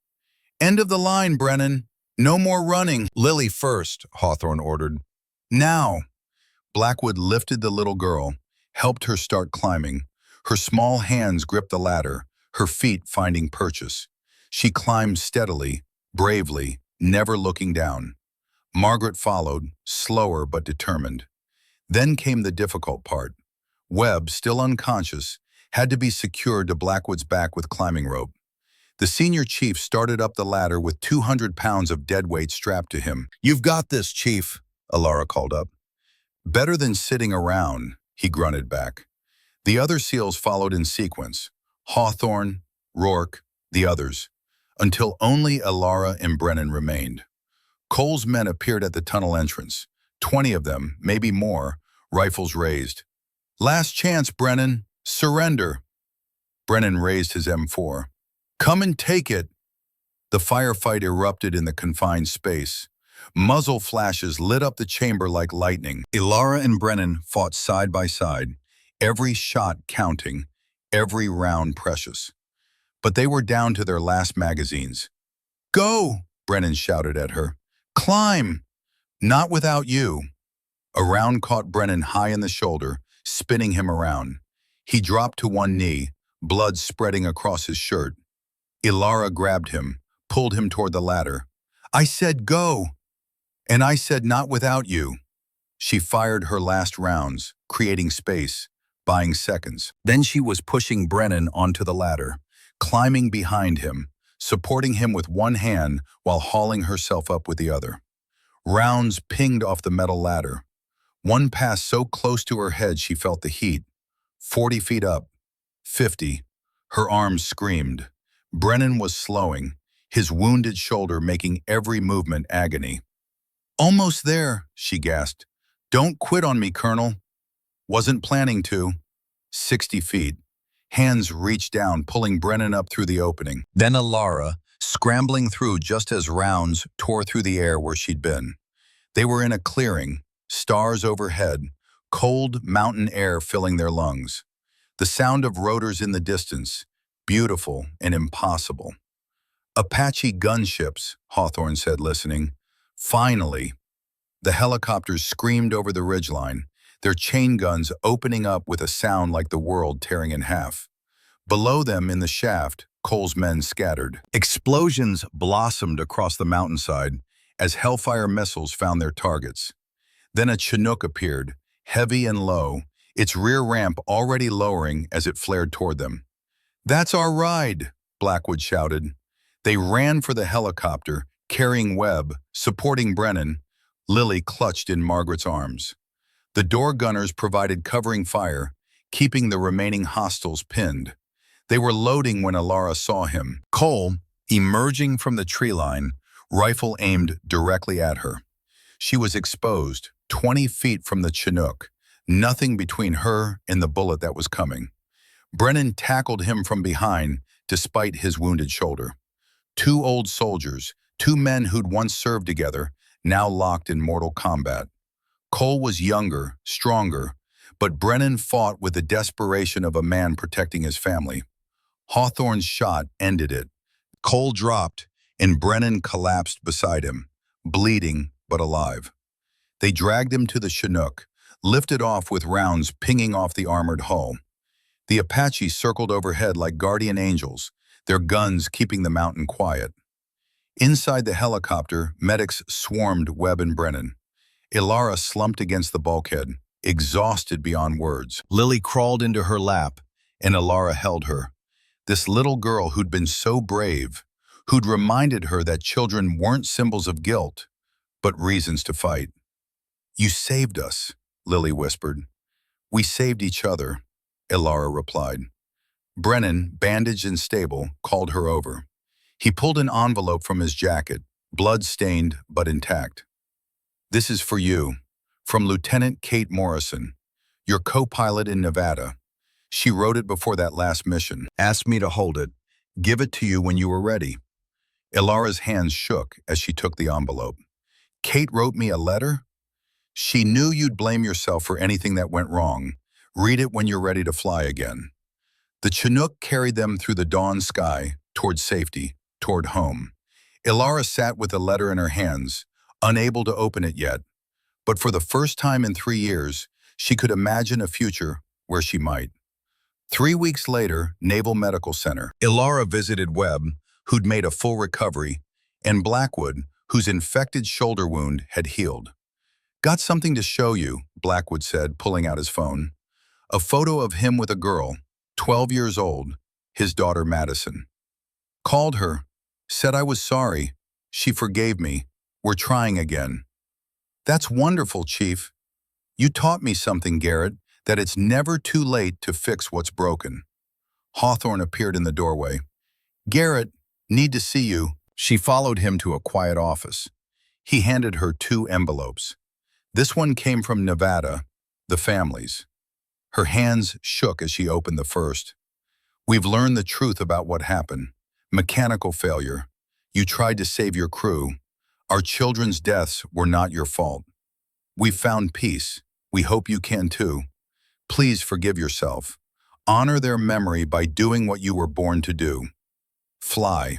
End of the line, Brennan. No more running. Lily first, Hawthorne ordered. Now. Blackwood lifted the little girl, helped her start climbing. Her small hands gripped the ladder, her feet finding purchase. She climbed steadily, bravely, never looking down. Margaret followed, slower but determined. Then came the difficult part. Webb, still unconscious, had to be secured to Blackwood's back with climbing rope. The senior chief started up the ladder with 200 pounds of dead weight strapped to him. You've got this, Chief, Alara called up. Better than sitting around, he grunted back. The other SEALs followed in sequence. Hawthorne, Rourke, the others, until only Alara and Brennan remained. Cole's men appeared at the tunnel entrance, 20 of them, maybe more, rifles raised. Last chance, Brennan. Surrender. Brennan raised his M4. Come and take it. The firefight erupted in the confined space. Muzzle flashes lit up the chamber like lightning. Alara and Brennan fought side by side, every shot counting, every round precious. But they were down to their last magazines. Go, Brennan shouted at her. Climb! Not without you. A round caught Brennan high in the shoulder, spinning him around. He dropped to one knee, blood spreading across his shirt. Alara grabbed him, pulled him toward the ladder. I said go! And I said not without you. She fired her last rounds, creating space, buying seconds. Then she was pushing Brennan onto the ladder, climbing behind him, supporting him with one hand while hauling herself up with the other. Rounds pinged off the metal ladder. One passed so close to her head she felt the heat. 40 feet up. 50. Her arms screamed. Brennan was slowing, his wounded shoulder making every movement agony. Almost there, she gasped. Don't quit on me, Colonel. Wasn't planning to. 60 feet. Hands reached down, pulling Brennan up through the opening. Then Alara, scrambling through just as rounds tore through the air where she'd been. They were in a clearing, stars overhead, cold mountain air filling their lungs. The sound of rotors in the distance, beautiful and impossible. Apache gunships, Hawthorne said, listening. Finally. The helicopters screamed over the ridgeline, their chain guns opening up with a sound like the world tearing in half. Below them in the shaft, Cole's men scattered. Explosions blossomed across the mountainside as Hellfire missiles found their targets. Then a Chinook appeared, heavy and low, its rear ramp already lowering as it flared toward them. That's our ride, Blackwood shouted. They ran for the helicopter, carrying Webb, supporting Brennan. Lily clutched in Margaret's arms. The door gunners provided covering fire, keeping the remaining hostiles pinned. They were loading when Alara saw him. Cole, emerging from the tree line, rifle aimed directly at her. She was exposed, 20 feet from the Chinook, nothing between her and the bullet that was coming. Brennan tackled him from behind, despite his wounded shoulder. Two old soldiers, two men who'd once served together, now locked in mortal combat. Cole was younger, stronger, but Brennan fought with the desperation of a man protecting his family. Hawthorne's shot ended it. Cole dropped, and Brennan collapsed beside him, bleeding but alive. They dragged him to the Chinook, lifted off with rounds pinging off the armored hull. The Apaches circled overhead like guardian angels, their guns keeping the mountain quiet. Inside the helicopter, medics swarmed Webb and Brennan. Alara slumped against the bulkhead, exhausted beyond words. Lily crawled into her lap, and Alara held her. This little girl who'd been so brave, who'd reminded her that children weren't symbols of guilt, but reasons to fight. You saved us, Lily whispered. We saved each other, Alara replied. Brennan, bandaged and stable, called her over. He pulled an envelope from his jacket, blood-stained but intact. This is for you, from Lieutenant Kate Morrison, your co-pilot in Nevada. She wrote it before that last mission. Asked me to hold it, give it to you when you were ready. Alara's hands shook as she took the envelope. Kate wrote me a letter? She knew you'd blame yourself for anything that went wrong. Read it when you're ready to fly again. The Chinook carried them through the dawn sky, toward safety, toward home. Ilara sat with the letter in her hands, unable to open it yet, but for the first time in 3 years, she could imagine a future where she might. 3 weeks later, Naval Medical Center. Ilara visited Webb, who'd made a full recovery, and Blackwood, whose infected shoulder wound had healed. "Got something to show you," Blackwood said, pulling out his phone. A photo of him with a girl, 12 years old, his daughter Madison. "Called her, said I was sorry. She forgave me. We're trying again." "That's wonderful, Chief. You taught me something, Garrett, that it's never too late to fix what's broken." Hawthorne appeared in the doorway. "Garrett, need to see you." She followed him to a quiet office. He handed her 2 envelopes. This one came from Nevada, the family's. Her hands shook as she opened the first. "We've learned the truth about what happened. Mechanical failure. You tried to save your crew. Our children's deaths were not your fault. We've found peace. We hope you can too. Please forgive yourself. Honor their memory by doing what you were born to do. Fly."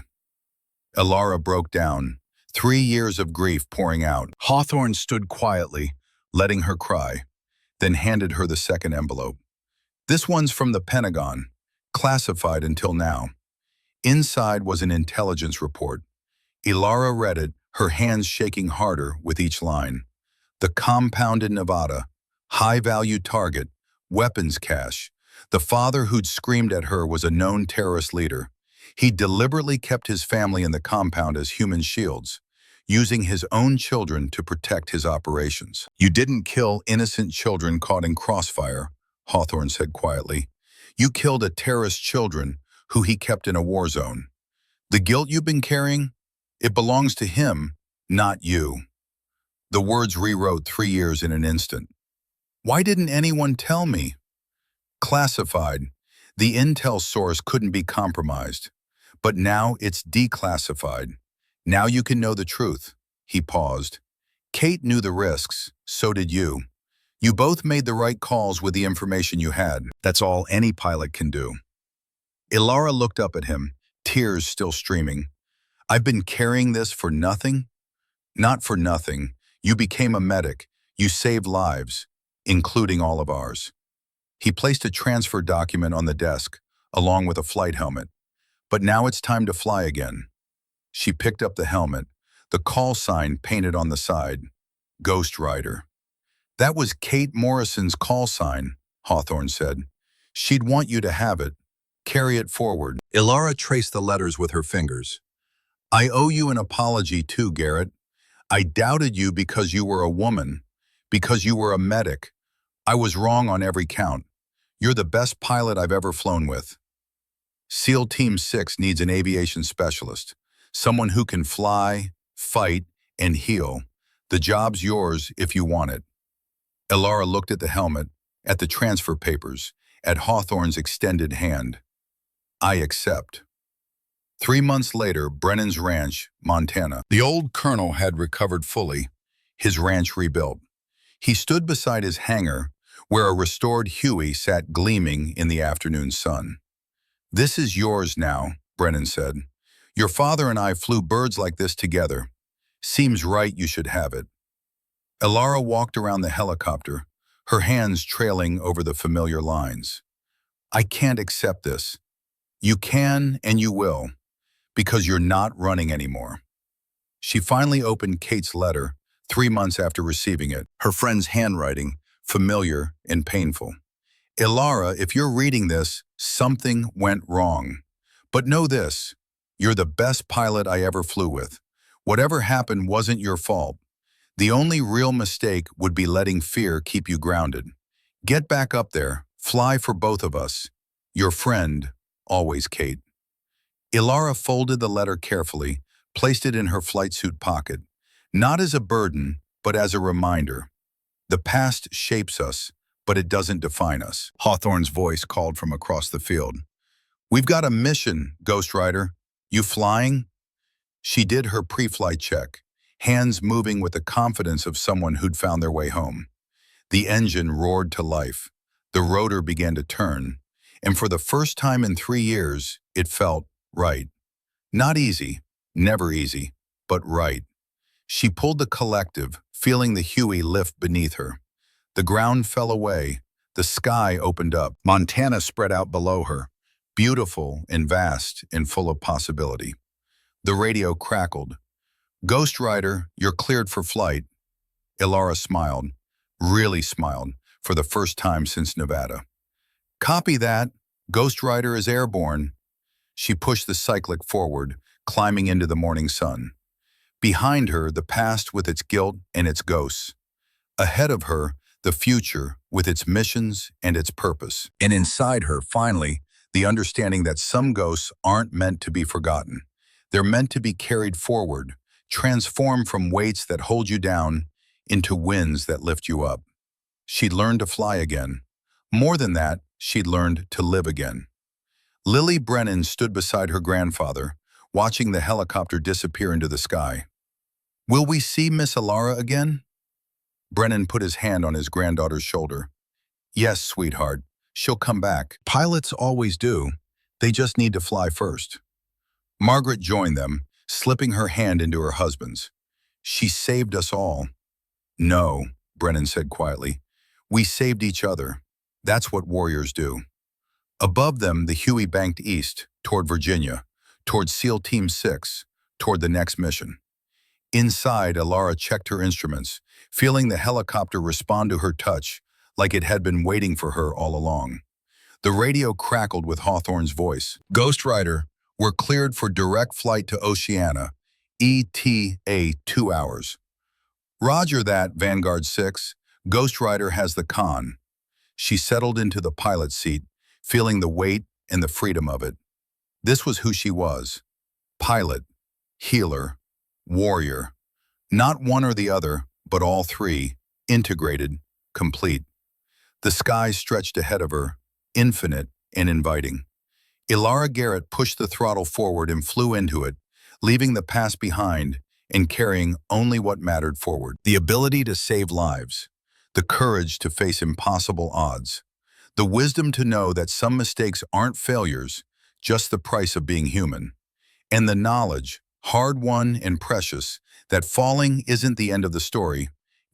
Ilara broke down, 3 years of grief pouring out. Hawthorne stood quietly, letting her cry, then handed her the second envelope. "This one's from the Pentagon, classified until now." Inside was an intelligence report. Ilara read it, her hands shaking harder with each line. "The compound in Nevada, high-value target, weapons cache. The father who'd screamed at her was a known terrorist leader. He deliberately kept his family in the compound as human shields, using his own children to protect his operations." "You didn't kill innocent children caught in crossfire," Hawthorne said quietly. "You killed a terrorist's children who he kept in a war zone. The guilt you've been carrying, it belongs to him, not you." The words rewrote 3 years in an instant. "Why didn't anyone tell me?" "Classified. The intel source couldn't be compromised. But now it's declassified. Now you can know the truth." He paused. "Kate knew the risks, so did you. You both made the right calls with the information you had. That's all any pilot can do." Ilara looked up at him, tears still streaming. "I've been carrying this for nothing?" "Not for nothing. You became a medic. You saved lives, including all of ours." He placed a transfer document on the desk, along with a flight helmet. "But now it's time to fly again." She picked up the helmet, the call sign painted on the side, Ghost Rider. "That was Kate Morrison's call sign," Hawthorne said. "She'd want you to have it. Carry it forward." Ilara traced the letters with her fingers. "I owe you an apology too, Garrett. I doubted you because you were a woman, because you were a medic. I was wrong on every count. You're the best pilot I've ever flown with. SEAL Team 6 needs an aviation specialist, someone who can fly, fight, and heal. The job's yours if you want it." Ilara looked at the helmet, at the transfer papers, at Hawthorne's extended hand. "I accept." 3 months later, Brennan's Ranch, Montana. The old colonel had recovered fully, his ranch rebuilt. He stood beside his hangar, where a restored Huey sat gleaming in the afternoon sun. "This is yours now," Brennan said. "Your father and I flew birds like this together. Seems right you should have it." Ilara walked around the helicopter, her hands trailing over the familiar lines. "I can't accept this. You can and you will, because you're not running anymore." She finally opened Kate's letter, 3 months after receiving it, her friend's handwriting, familiar and painful. "Ilara, if you're reading this, something went wrong. But know this, you're the best pilot I ever flew with. Whatever happened wasn't your fault. The only real mistake would be letting fear keep you grounded. Get back up there, fly for both of us. Your friend, always Kate." Ilara folded the letter carefully, placed it in her flight suit pocket, not as a burden, but as a reminder. The past shapes us, but it doesn't define us. Hawthorne's voice called from across the field. "We've got a mission, Ghost Rider. You flying?" She did her pre-flight check, hands moving with the confidence of someone who'd found their way home. The engine roared to life. The rotor began to turn, and for the first time in 3 years, it felt right. Not easy, never easy, but right. She pulled the collective, feeling the Huey lift beneath her. The ground fell away. The sky opened up. Montana spread out below her, beautiful and vast and full of possibility. The radio crackled. "Ghost Rider, you're cleared for flight." Ilara smiled, really smiled, for the first time since Nevada. "Copy that. Ghost Rider is airborne." She pushed the cyclic forward, climbing into the morning sun. Behind her, the past with its guilt and its ghosts. Ahead of her, the future with its missions and its purpose. And inside her, finally, the understanding that some ghosts aren't meant to be forgotten. They're meant to be carried forward, transformed from weights that hold you down into winds that lift you up. She'd learned to fly again. More than that, she'd learned to live again. Lily Brennan stood beside her grandfather, watching the helicopter disappear into the sky. "Will we see Miss Ilara again?" Brennan put his hand on his granddaughter's shoulder. "Yes, sweetheart. She'll come back. Pilots always do. They just need to fly first." Margaret joined them, slipping her hand into her husband's. "She saved us all." "No," Brennan said quietly. "We saved each other. That's what warriors do." Above them, the Huey banked east, toward Virginia, toward SEAL Team 6, toward the next mission. Inside, Ilara checked her instruments, feeling the helicopter respond to her touch like it had been waiting for her all along. The radio crackled with Hawthorne's voice. "Ghost Rider, we're cleared for direct flight to Oceana, ETA 2 hours. "Roger that, Vanguard 6. Ghost Rider has the con." She settled into the pilot's seat, feeling the weight and the freedom of it. This was who she was. Pilot, healer, warrior. Not one or the other, but all three, integrated, complete. The sky stretched ahead of her, infinite and inviting. Ilara Garrett pushed the throttle forward and flew into it, leaving the past behind and carrying only what mattered forward. The ability to save lives, the courage to face impossible odds, the wisdom to know that some mistakes aren't failures, just the price of being human, and the knowledge, hard-won and precious, that falling isn't the end of the story,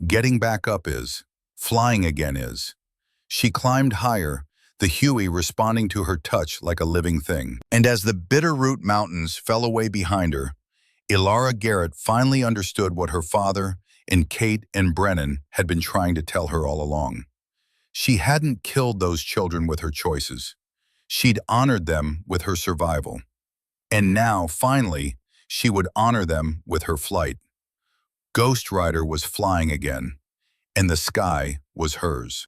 getting back up is, flying again is. She climbed higher, the Huey responding to her touch like a living thing. And as the Bitterroot Mountains fell away behind her, Ilara Garrett finally understood what her father and Kate and Brennan had been trying to tell her all along. She hadn't killed those children with her choices. She'd honored them with her survival. And now, finally, she would honor them with her flight. Ghost Rider was flying again, and the sky was hers.